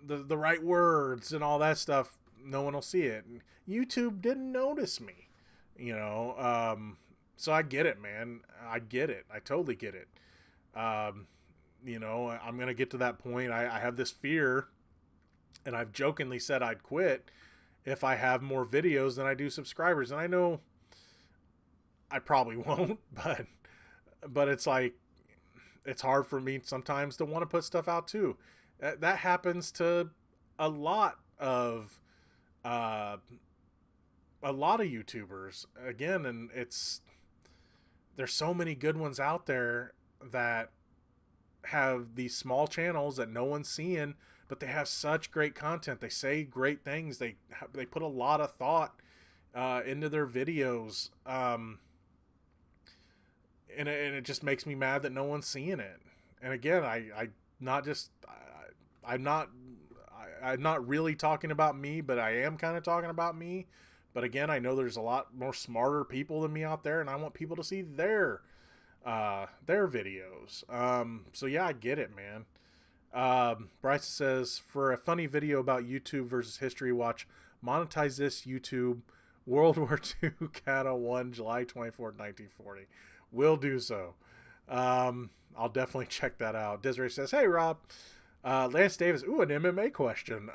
the right words and all that stuff, no one will see it. And YouTube didn't notice me, so I get it, man. I get it. I totally get it. I'm going to get to that point. I have this fear, and I've jokingly said I'd quit if I have more videos than I do subscribers. And I know I probably won't, but it's like, it's hard for me sometimes to want to put stuff out too. That happens to a lot of YouTubers again, and there's so many good ones out there that have these small channels that no one's seeing, but they have such great content. They say great things. They put a lot of thought into their videos, and it just makes me mad that no one's seeing it. And again, I'm not really talking about me, but I am kind of talking about me. But again, I know there's a lot more smarter people than me out there, and I want people to see their videos. So yeah, I get it, man. Bryce says, for a funny video about YouTube versus history, watch Monetize This YouTube World War II Cata 1 July 24th, 1940. Will do so. I'll definitely check that out. Desiree says, hey, Rob. Lance Davis, an MMA question.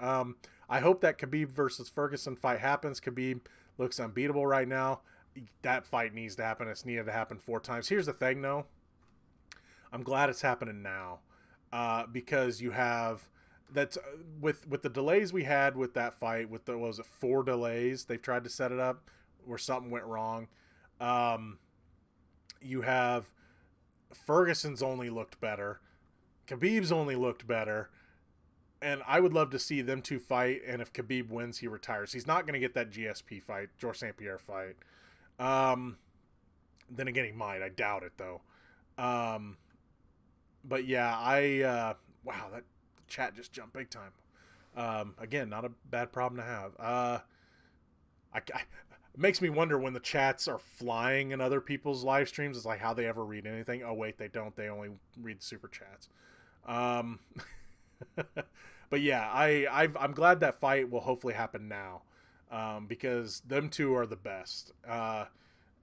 I hope that Khabib versus Ferguson fight happens. Khabib looks unbeatable right now. That fight needs to happen. It's needed to happen 4 times. Here's the thing, though. I'm glad it's happening now, because you have that with the delays we had with that fight. With 4 delays they've tried to set it up where something went wrong. You have Ferguson's only looked better. Khabib's only looked better. And I would love to see them two fight, and if Khabib wins, he retires. He's not going to get that GSP fight, Georges St. Pierre fight. Then again, he might. I doubt it, though. But yeah, wow, that chat just jumped big time. Again, not a bad problem to have. It makes me wonder when the chats are flying in other people's live streams. It's like how they ever read anything. Oh, wait, they don't. They only read super chats. But yeah, I'm glad that fight will hopefully happen now, because them two are the best,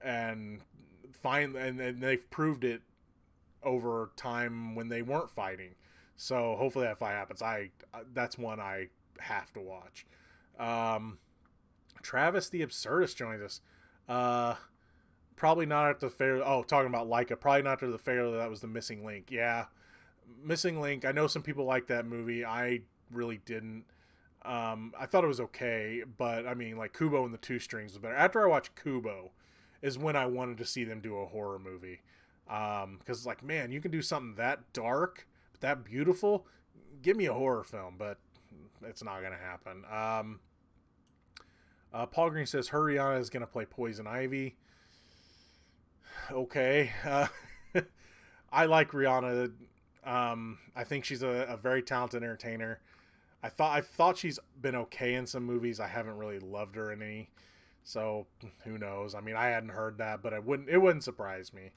and they've proved it over time when they weren't fighting. So hopefully that fight happens. That's one I have to watch. Travis the Absurdist joins us. Probably not at the fair. Oh, talking about Leica. Probably not to the fair. That was the Missing Link. Yeah. Missing Link, I know some people like that movie. I really didn't. I thought it was okay, but I mean, like, Kubo and the Two Strings was better. After I watched Kubo is when I wanted to see them do a horror movie, because it's like, man, you can do something that dark, that beautiful. Give me a horror film, but it's not gonna happen. Paul Green says her Rihanna is gonna play Poison Ivy. Okay. I like Rihanna. I think she's a very talented entertainer. I thought she's been okay in some movies. I haven't really loved her in any. So who knows? I mean, I hadn't heard that, but it wouldn't surprise me.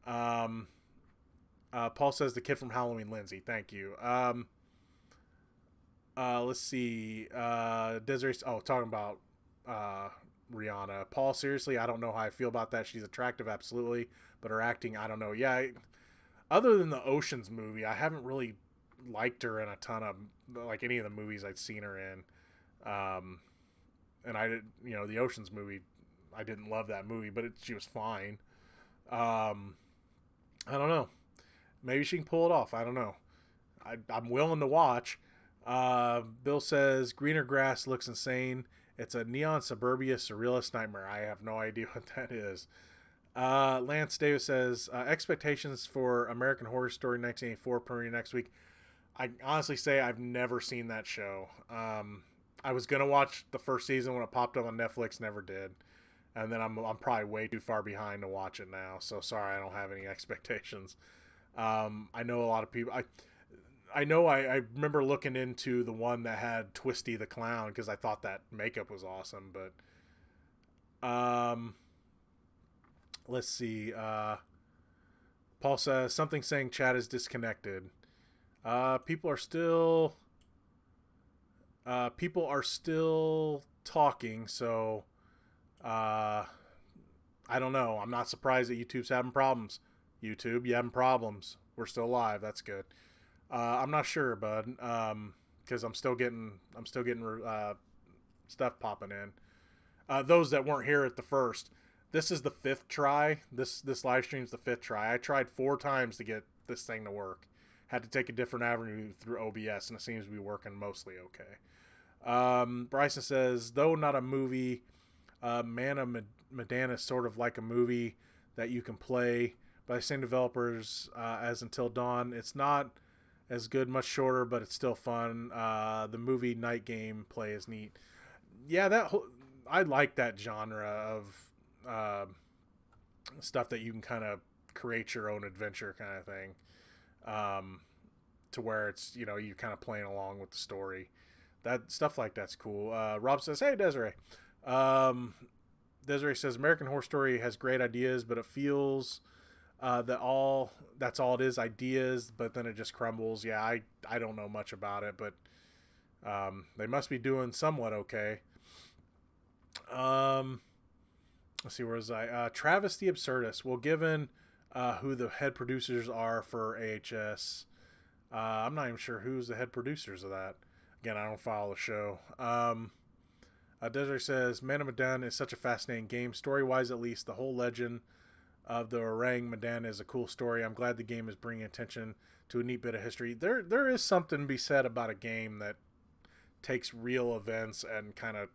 Um, Paul says the kid from Halloween, Lindsay. Thank you. Let's see. Desiree. Oh, talking about uh, Rihanna. Paul, seriously, I don't know how I feel about that. She's attractive, absolutely, but her acting, I don't know. Yeah, other than the Ocean's movie, I haven't really liked her in a ton of like any of the movies I'd seen her in. Um, and I did, the Ocean's movie, I didn't love that movie, but she was fine. Um, I don't know. Maybe she can pull it off. I don't know. I'm willing to watch. Bill says greener grass looks insane. It's a neon suburbia surrealist nightmare. I have no idea what that is. Lance Davis says expectations for American Horror Story 1984 premiere next week. I honestly say I've never seen that show. I was gonna watch the first season when it popped up on Netflix, never did, and then I'm probably way too far behind to watch it now. So sorry, I don't have any expectations. I know a lot of people. I remember looking into the one that had Twisty the Clown because I thought that makeup was awesome. But let's see. Paul says something saying chat is disconnected. People are still talking, so I don't know. I'm not surprised that YouTube's having problems. YouTube, you having problems? We're still live. That's good. I'm not sure, bud, because I'm still getting stuff popping in. Those that weren't here at the first, this is the fifth try. This live stream's the fifth try. I tried 4 times to get this thing to work. Had to take a different avenue through OBS, and it seems to be working mostly okay. Bryson says, though not a movie, Man of Medan is sort of like a movie that you can play by the same developers as Until Dawn. It's not as good, much shorter, but it's still fun. The movie Night Game play is neat. Yeah, I like that genre of stuff that you can kind of create your own adventure kind of thing. To where it's, you're kind of playing along with the story. That stuff like that's cool. Rob says, hey, Desiree. Desiree says, American Horror Story has great ideas, but it feels that's all it is, ideas, but then it just crumbles. Yeah, I don't know much about it, but they must be doing somewhat okay. Let's see, where was I? Travis the Absurdist. Well, given who the head producers are for AHS, I'm not even sure who's the head producers of that. Again, I don't follow the show. Desiree says, Man of Medan is such a fascinating game. Story-wise, at least, the whole legend of the Orang Medan is a cool story. I'm glad the game is bringing attention to a neat bit of history. There is something to be said about a game that takes real events and kind of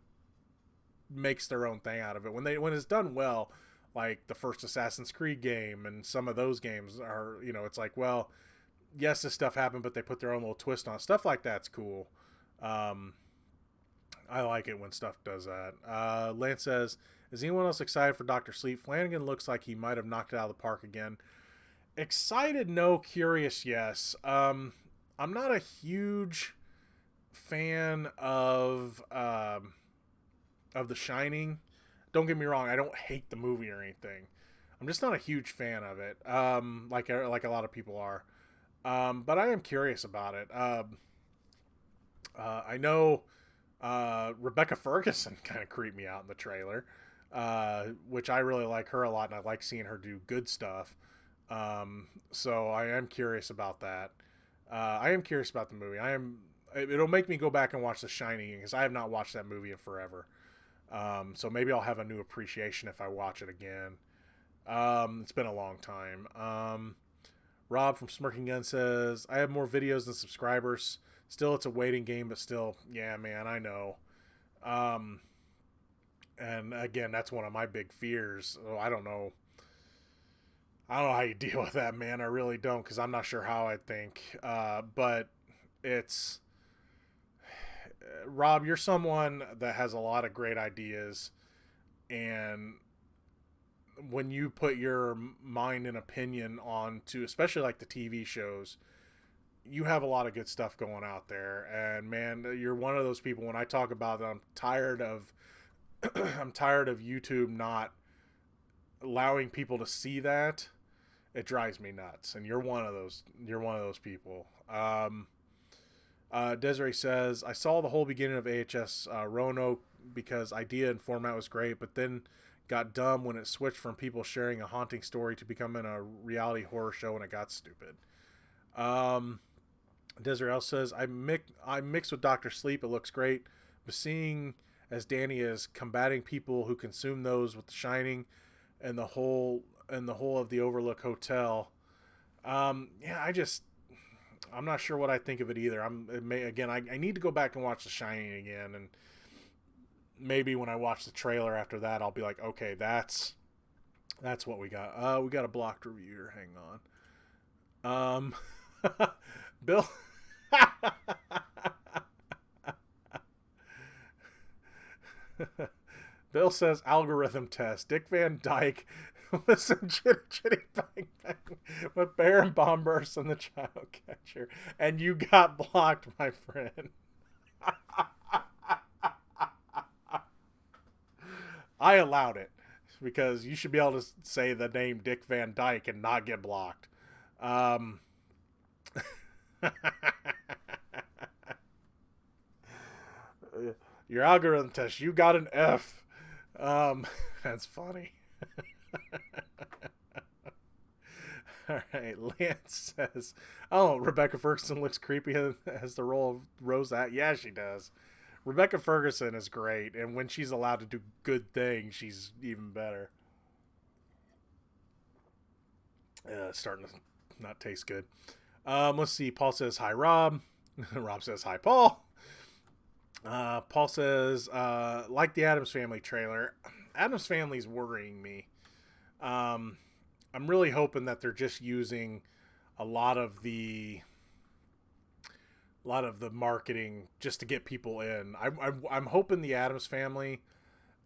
makes their own thing out of it. When it's done well, like the first Assassin's Creed game and some of those games are, it's like, well, yes, this stuff happened, but they put their own little twist on it. Stuff like that's cool. I like it when stuff does that. Lance says, is anyone else excited for Dr. Sleep? Flanagan looks like he might have knocked it out of the park again. Excited, no. Curious, yes. I'm not a huge fan of The Shining. Don't get me wrong, I don't hate the movie or anything. I'm just not a huge fan of it, like a lot of people are. But I am curious about it. I know Rebecca Ferguson kind of creeped me out in the trailer, which I really like her a lot, and I like seeing her do good stuff. So I am curious about that. I am curious about the movie. It'll make me go back and watch The Shining because I have not watched that movie in forever. So maybe I'll have a new appreciation if I watch it again. It's been a long time. Rob from Smirking Gun says, I have more videos than subscribers. Still, it's a waiting game, but still, yeah, man, I know. And again, that's one of my big fears. So I don't know how you deal with that, man. I really don't, because I'm not sure how I think. But it's... Rob, you're someone that has a lot of great ideas, and when you put your mind and opinion on to, especially like the TV shows, you have a lot of good stuff going out there. And man, you're one of those people, when I talk about that, I'm tired of I'm tired of YouTube not allowing people to see that. It drives me nuts, and you're one of those. You're one of those people. Desiree says, I saw the whole beginning of AHS Roanoke because idea and format was great, but then got dumb when it switched from people sharing a haunting story to becoming a reality horror show, and it got stupid. Desiree L says, I mixed with Dr. Sleep. It looks great, but seeing as Danny is combating people who consume those with The Shining and the whole of the Overlook Hotel, yeah, I'm not sure what I think of it either. I need to go back and watch The Shining again, and maybe when I watch the trailer after that, I'll be like, okay, that's what we got. We got a blocked review here. Hang on. Bill. Bill says algorithm test. Dick Van Dyke listen chitty bang bang with Bear and Bombers and the Child Catcher, and you got blocked, my friend. I allowed it because you should be able to say the name Dick Van Dyke and not get blocked. Your algorithm test, you got an F. That's funny. All right, Lance says, oh, Rebecca Ferguson looks creepy as the role of Rosette. Yeah, she does. Rebecca Ferguson is great, and when she's allowed to do good things, she's even better. It's starting to not taste good. Let's see. Paul says, hi, Rob. Rob says, hi, Paul. Paul says, like the Addams Family trailer. Addams Family's worrying me. I'm really hoping that they're just using a lot of the marketing just to get people in. I'm hoping the Addams Family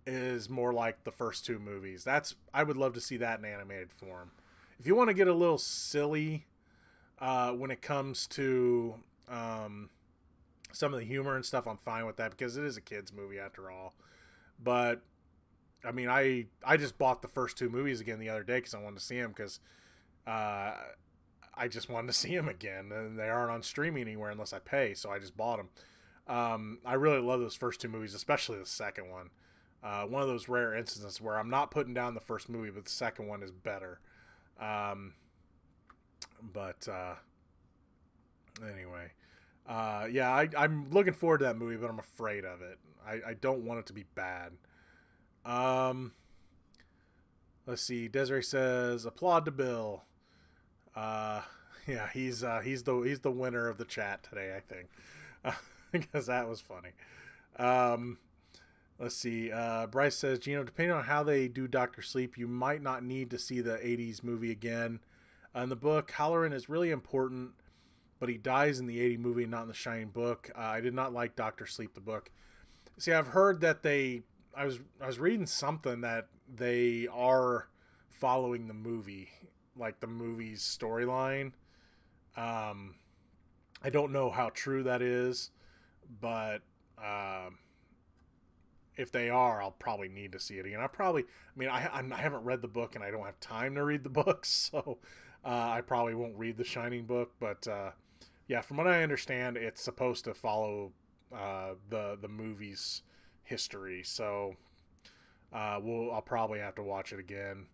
is more like the first two movies. I would love to see that in animated form. If you want to get a little silly when it comes to some of the humor and stuff, I'm fine with that because it is a kids movie after all. But I mean, I just bought the first two movies again the other day because I wanted to see them because I just wanted to see them again, and they aren't on streaming anywhere unless I pay, so I just bought them. I really love those first two movies, especially the second one. One of those rare instances where I'm not putting down the first movie, but the second one is better. Anyway, yeah, I'm looking forward to that movie, but I'm afraid of it. I don't want it to be bad. Let's see. Desiree says, applaud to Bill. Yeah, he's the winner of the chat today, I think, because that was funny. Let's see. Bryce says, Gino, depending on how they do Dr. Sleep, you might not need to see the 80s movie again. In the book, Halloran is really important, but he dies in the 80 movie and not in the Shining book. I did not like Dr. Sleep, the book. See, I've heard that I was reading something that they are following the movie, like the movie's storyline. I don't know how true that is, but if they are, I'll probably need to see it again. I haven't read the book and I don't have time to read the book, so I probably won't read the Shining book. But yeah, from what I understand, it's supposed to follow the movie's history, so I'll probably have to watch it again.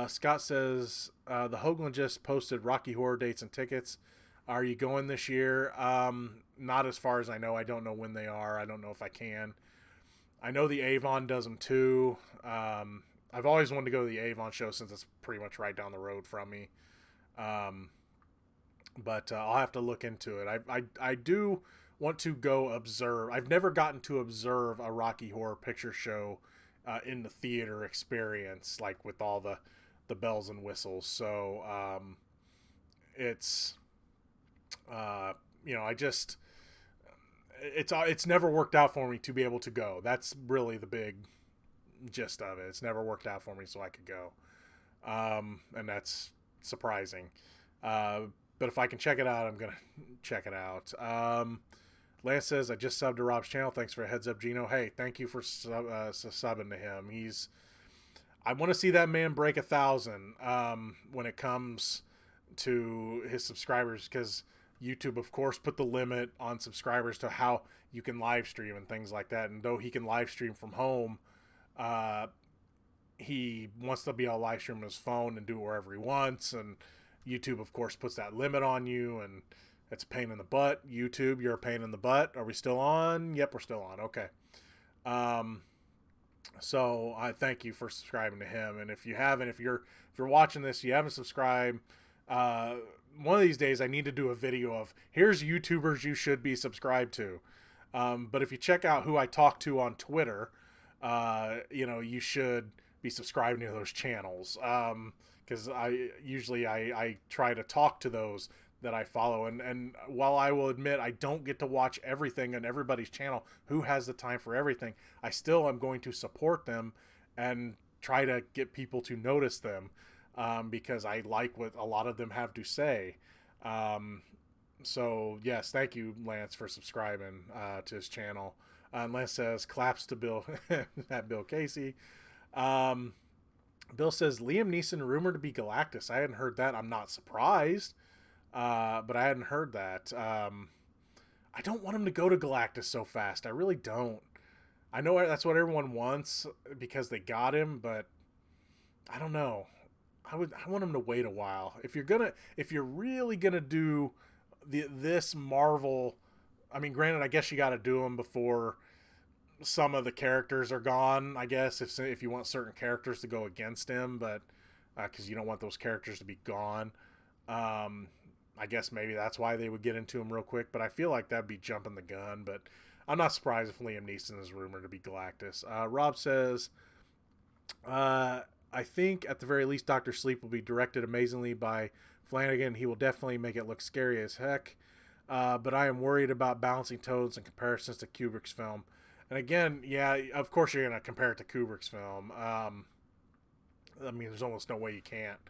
Scott says, the Hoagland just posted Rocky Horror dates and tickets. Are you going this year? Not as far as I know. I don't know when they are. I don't know if I can. I know the Avon does them too. I've always wanted to go to the Avon show since it's pretty much right down the road from me. But I'll have to look into it. I do want to go observe. I've never gotten to observe a Rocky Horror Picture Show in the theater experience, like with all the bells and whistles. So it's it's never worked out for me to be able to go. That's really the big gist of it. It's never worked out for me so I could go, and that's surprising. But if I can check it out, I'm gonna check it out. Lance says, I just subbed to Rob's channel. Thanks for a heads up, Gino. Hey, thank you for subbing to him. I want to see that man break 1,000 when it comes to his subscribers, because YouTube, of course, put the limit on subscribers to how you can live stream and things like that. And though he can live stream from home, he wants to be able to live stream on his phone and do it wherever he wants. And YouTube, of course, puts that limit on you, and it's a pain in the butt. YouTube, you're a pain in the butt. Are we still on? Yep, we're still on. Okay. So I thank you for subscribing to him. And if you haven't, if you're watching this, you haven't subscribed, one of these days I need to do a video of here's YouTubers you should be subscribed to. But if you check out who I talk to on Twitter, you should be subscribing to those channels. Because I try to talk to those that I follow. And while I will admit I don't get to watch everything on everybody's channel, who has the time for everything, I still am going to support them and try to get people to notice them, because I like what a lot of them have to say. So yes, thank you, Lance, for subscribing to his channel. And Lance says, claps to Bill, at Bill Casey. Bill says, Liam Neeson rumored to be Galactus. I hadn't heard that. I'm not surprised. But I hadn't heard that. I don't want him to go to Galactus so fast. I really don't. I know that's what everyone wants because they got him, but I don't know. I want him to wait a while. If you're really gonna do this Marvel, I mean, granted, I guess you got to do them before some of the characters are gone. I guess if you want certain characters to go against him, but because you don't want those characters to be gone. I guess maybe that's why they would get into him real quick, but I feel like that'd be jumping the gun. But I'm not surprised if Liam Neeson is rumored to be Galactus. Rob says, I think at the very least Dr. Sleep will be directed amazingly by Flanagan. He will definitely make it look scary as heck. But I am worried about balancing tones and comparisons to Kubrick's film. And again, yeah, of course you're going to compare it to Kubrick's film. I mean, there's almost no way you can't.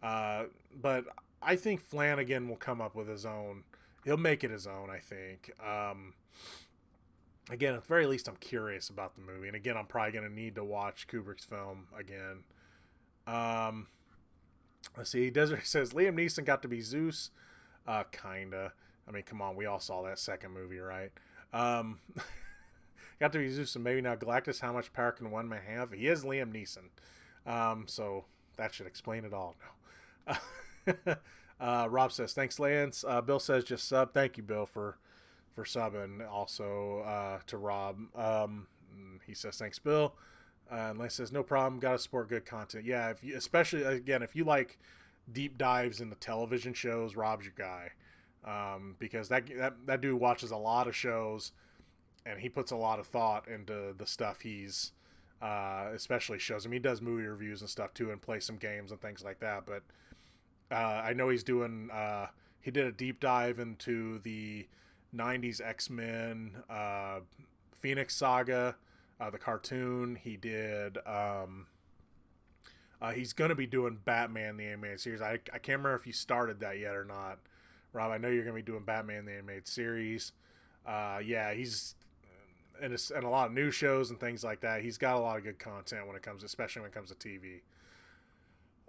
But I think Flanagan will come up with his own. He'll make it his own, I think. Again, at the very least, I'm curious about the movie. And again, I'm probably going to need to watch Kubrick's film again. Let's see. Desiree says, Liam Neeson got to be Zeus. Kinda. I mean, come on. We all saw that second movie, right? Got to be Zeus and maybe not Galactus. How much power can one man have? He is Liam Neeson. So that should explain it all. No. Rob says, thanks, Lance. Bill says, just sub. Thank you, Bill, for subbing also to Rob. He says, thanks, Bill. And Lance says, no problem. Got to support good content. Yeah, especially, again, if you like deep dives into television shows, Rob's your guy. Because that dude watches a lot of shows, and he puts a lot of thought into the stuff he's especially shows. I mean, he does movie reviews and stuff, too, and plays some games and things like that, but I know he's doing he did a deep dive into the 90s X-Men Phoenix Saga, the cartoon. He did he's going to be doing Batman the Animated Series. I can't remember if you started that yet or not, Rob. I know you're going to be doing Batman the Animated Series. Yeah, he's in a lot of news shows and things like that. He's got a lot of good content especially when it comes to TV.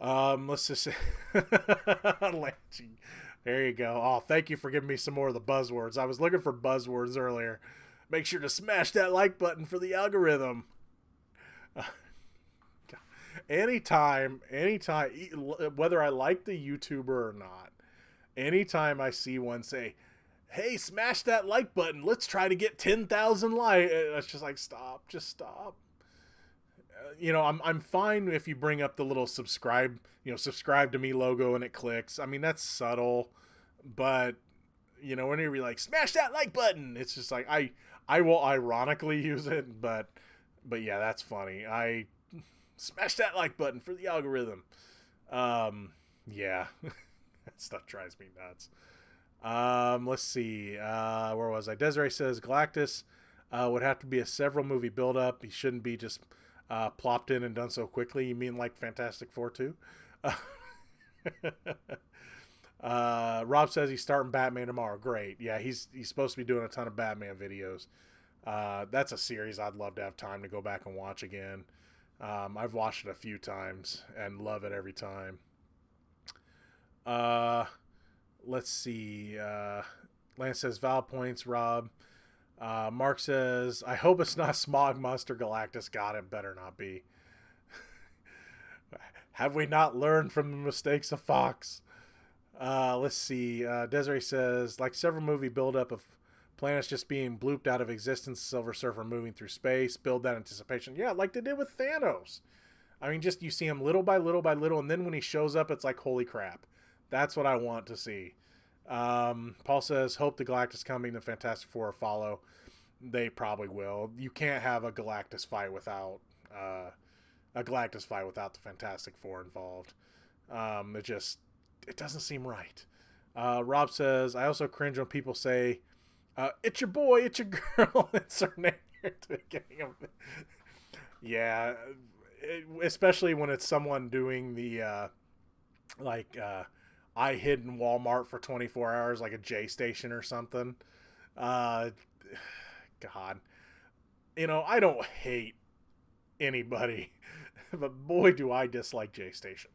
Let's just say, there you go. Oh, thank you for giving me some more of the buzzwords. I was looking for buzzwords earlier. Make sure to smash that like button for the algorithm. Anytime, whether I like the YouTuber or not, anytime I see one say, hey, smash that like button, let's try to get 10,000 likes, it's just like, stop, just stop. I'm fine if you bring up the little subscribe to me logo and it clicks. I mean, that's subtle, but whenever you're like, smash that like button, it's just like, I will ironically use it, but yeah, that's funny. I smash that like button for the algorithm. Yeah, that stuff drives me nuts. Let's see, where was I? Desiree says Galactus would have to be a several movie build up. He shouldn't be just plopped in and done so quickly. You mean like Fantastic Four 2? Rob says he's starting Batman tomorrow. Great. Yeah, he's supposed to be doing a ton of Batman videos. That's a series I'd love to have time to go back and watch again. I've watched it a few times and love it every time. Let's see. Lance says valid points, Rob. Mark says, I hope it's not Smog Monster Galactus. God, it better not be. Have we not learned from the mistakes of Fox? Let's see. Desiree says, like several movie buildup of planets just being blooped out of existence, Silver Surfer moving through space, build that anticipation. Yeah, like they did with Thanos. I mean, just you see him little by little by little, and then when he shows up, it's like, holy crap. That's what I want to see. Paul says, hope the Galactus coming, the Fantastic Four follow. They probably will. You can't have a Galactus fight without the Fantastic Four involved. It doesn't seem right. Rob says, I also cringe when people say, it's your boy, it's your girl, it's her name at the beginning of it. Yeah, especially when it's someone doing the, I hid in Walmart for 24 hours, like a J Station or something. God. You know, I don't hate anybody, but boy, do I dislike J Station.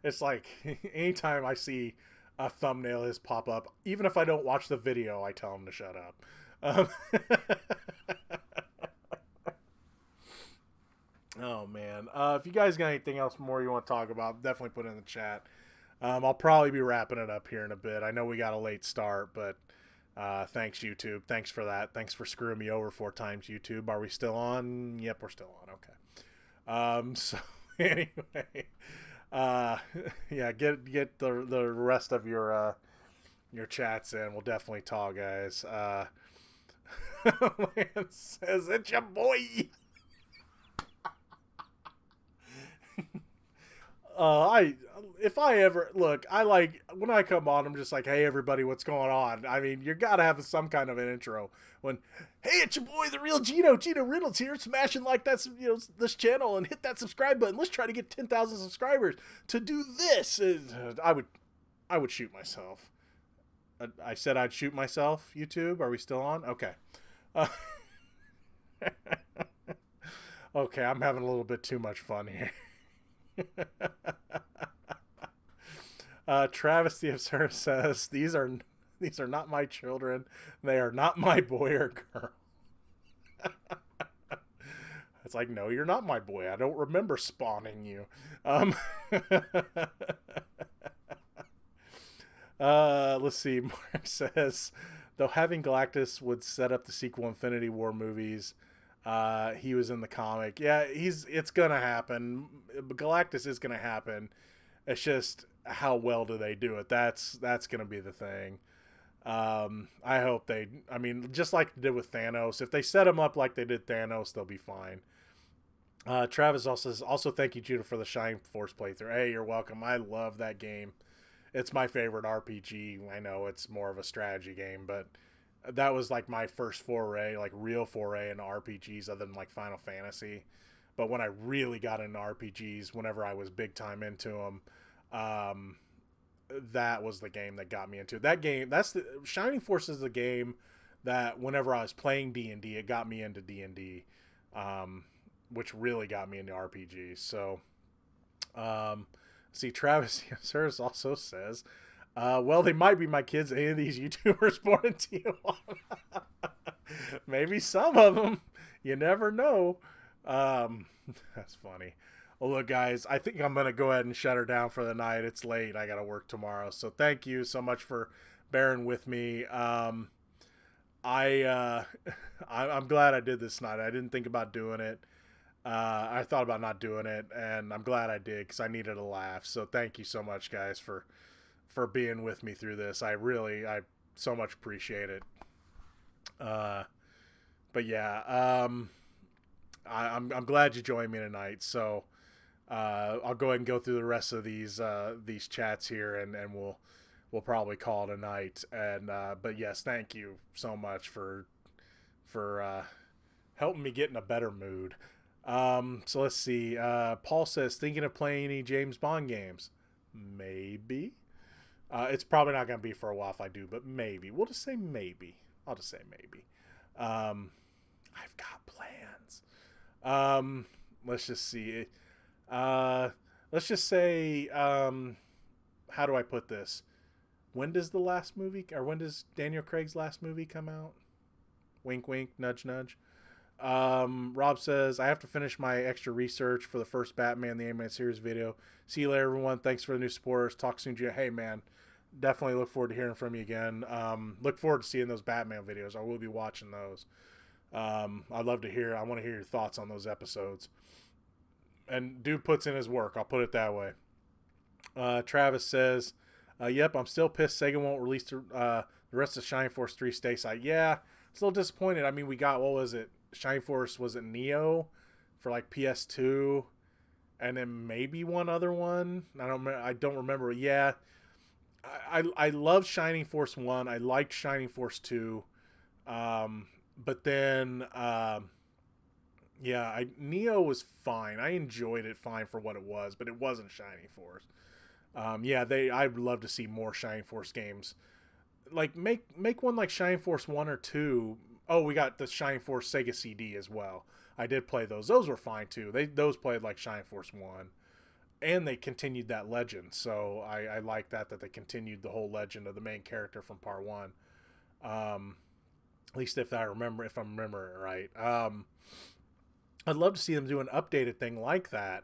It's like anytime I see a thumbnail his pop up, even if I don't watch the video, I tell him to shut up. Oh man, if you guys got anything else more you want to talk about, definitely put it in the chat. I'll probably be wrapping it up here in a bit. I know we got a late start, but thanks YouTube, thanks for that. Thanks for screwing me over 4 times, YouTube. Are we still on? Yep, we're still on. Okay. So anyway, yeah, get the rest of your chats in. We'll definitely talk, guys. Lance says it's your boy. If I ever look, I like when I come on, I'm just like, hey everybody, what's going on? I mean, you gotta have some kind of an intro. When, hey, it's your boy, the real Gino Reynolds here, smashing like that's this channel and hit that subscribe button. Let's try to get 10,000 subscribers. To do this, I would shoot myself. I said I'd shoot myself. YouTube, are we still on? Okay. Okay, I'm having a little bit too much fun here. Travis the Observer says, these are not my children. They are not my boy or girl. It's like, no, you're not my boy. I don't remember spawning you. Let's see. Mark says, though having Galactus would set up the sequel Infinity War movies. He was in the comic. Yeah, it's gonna happen. Galactus is gonna happen. It's just how well do they do it? That's gonna be the thing. I hope I mean, just like they did with Thanos, if they set him up like they did Thanos, they'll be fine. Travis also says, also thank you, Judah, for the Shining Force playthrough. Hey, you're welcome. I love that game. It's my favorite RPG. I know it's more of a strategy game, but that was like my first foray, like real foray into RPGs other than like Final Fantasy. But when I really got into RPGs, whenever I was big time into them, that was the game that got me into it. That game. Shining Force is the game that whenever I was playing D&D, it got me into D&D, which really got me into RPGs. So, see, Travis Service also says, well, they might be my kids. Any of these YouTubers born in Tijuana. Maybe some of them. You never know. That's funny. Well, look, guys, I think I'm going to go ahead and shut her down for the night. It's late. I got to work tomorrow. So thank you so much for bearing with me. I'm glad I did this night. I didn't think about doing it. I thought about not doing it, and I'm glad I did because I needed a laugh. So thank you so much, guys, for being with me through this. I so much appreciate it. But yeah, I'm glad you joined me tonight. So I'll go ahead and go through the rest of these chats here, and we'll probably call it a night. And but yes, thank you so much for helping me get in a better mood. So let's see. Paul says, thinking of playing any James Bond games. Maybe. It's probably not going to be for a while if I do, but maybe. We'll just say maybe. I'll just say maybe. I've got plans. Let's just see. Let's just say, how do I put this? When does the last movie, or when does Daniel Craig's last movie come out? Wink, wink, nudge, nudge. Rob says, I have to finish my extra research for the first Batman the Animated Series video. See you later, everyone. Thanks for the new supporters. Talk soon, Jay. Hey, man. Definitely look forward to hearing from you again. Look forward to seeing those Batman videos. I will be watching those. I'd love to hear. I want to hear your thoughts on those episodes. And dude puts in his work. I'll put it that way. Travis says, yep, I'm still pissed Sega won't release the rest of Shining Force 3 Stateside. Yeah, it's a little disappointed. I mean, we got, what was it? Shining Force, was it Neo for like PS2? And then maybe one other one. I don't remember. Yeah. I love Shining Force 1. I liked Shining Force 2. But then Neo was fine. I enjoyed it fine for what it was, but it wasn't Shining Force. I'd love to see more Shining Force games. Like make one like Shining Force 1 or 2. Oh, we got the Shining Force Sega CD as well. I did play those. Those were fine too. Those played like Shining Force 1. And they continued that legend. So I like that they continued the whole legend of the main character from part 1. At least if I'm remembering it right. I'd love to see them do an updated thing like that.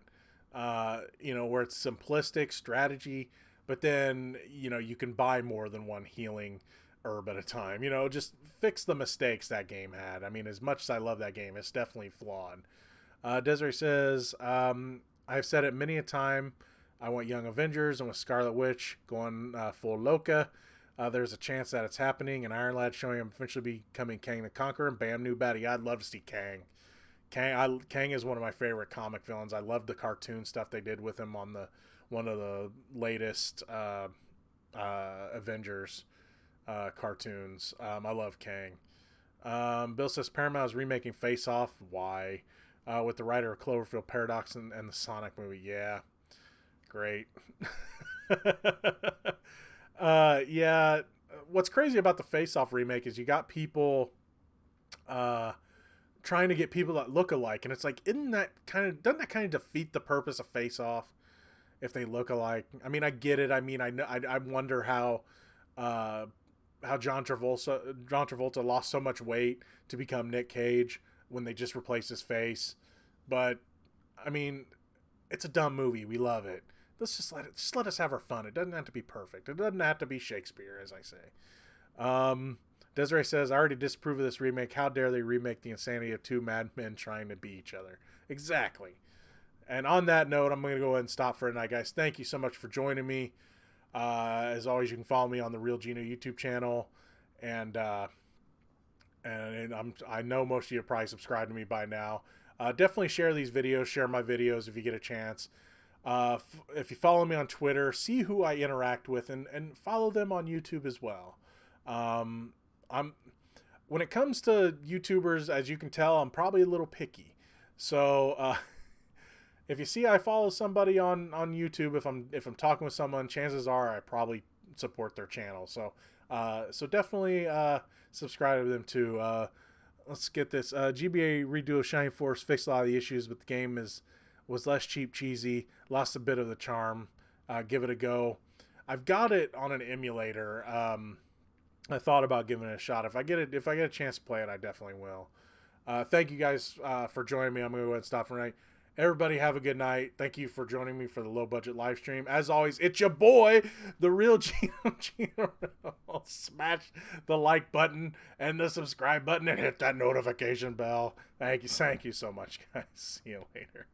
Where it's simplistic strategy, but then, you can buy more than one healing herb at a time. Just fix the mistakes that game had. I mean, as much as I love that game, it's definitely flawed. Desiree says, I've said it many a time. I want Young Avengers, and with Scarlet Witch going full Loka, there's a chance that it's happening, and Iron Lad showing him eventually becoming Kang the Conqueror, and bam, new baddie. I'd love to see Kang. Kang is one of my favorite comic villains. I love the cartoon stuff they did with him on one of the latest Avengers cartoons. I love Kang. Bill says Paramount is remaking Face Off. Why? With the writer of Cloverfield Paradox and the Sonic movie. Yeah. Great. Yeah. What's crazy about the Face Off remake is you got people trying to get people that look alike, and it's like, doesn't that kind of defeat the purpose of Face Off if they look alike? I mean, I get it. I mean, I wonder how John Travolta lost so much weight to become Nick Cage when they just replaced his face. But I mean, it's a dumb movie. We love it. Let's just let us have our fun. It doesn't have to be perfect. It doesn't have to be Shakespeare, as I say. Desiree says, I already disapprove of this remake. How dare they remake the insanity of two madmen trying to be each other? Exactly. And on that note, I'm going to go ahead and stop for tonight, guys. Thank you so much for joining me. As always, you can follow me on the Real Gino YouTube channel. And I know most of you are probably subscribed to me by now. Definitely share these videos. Share my videos if you get a chance. If you follow me on Twitter, see who I interact with, and follow them on YouTube as well. When it comes to YouTubers, as you can tell, I'm probably a little picky. So if you see I follow somebody on YouTube, if I'm talking with someone, chances are I probably support their channel. So definitely subscribe to them too. Let's get this. GBA redo of Shining Force fixed a lot of the issues, but the game was less cheap, cheesy, lost a bit of the charm. Give it a go. I've got it on an emulator. I thought about giving it a shot. If I get a chance to play it, I definitely will. Thank you guys for joining me. I'm going to go ahead and stop for tonight. Everybody have a good night. Thank you for joining me for the Low Budget Livestream. As always, it's your boy, the Real Gino. Smash the like button and the subscribe button and hit that notification bell. Thank you so much, guys. See you later.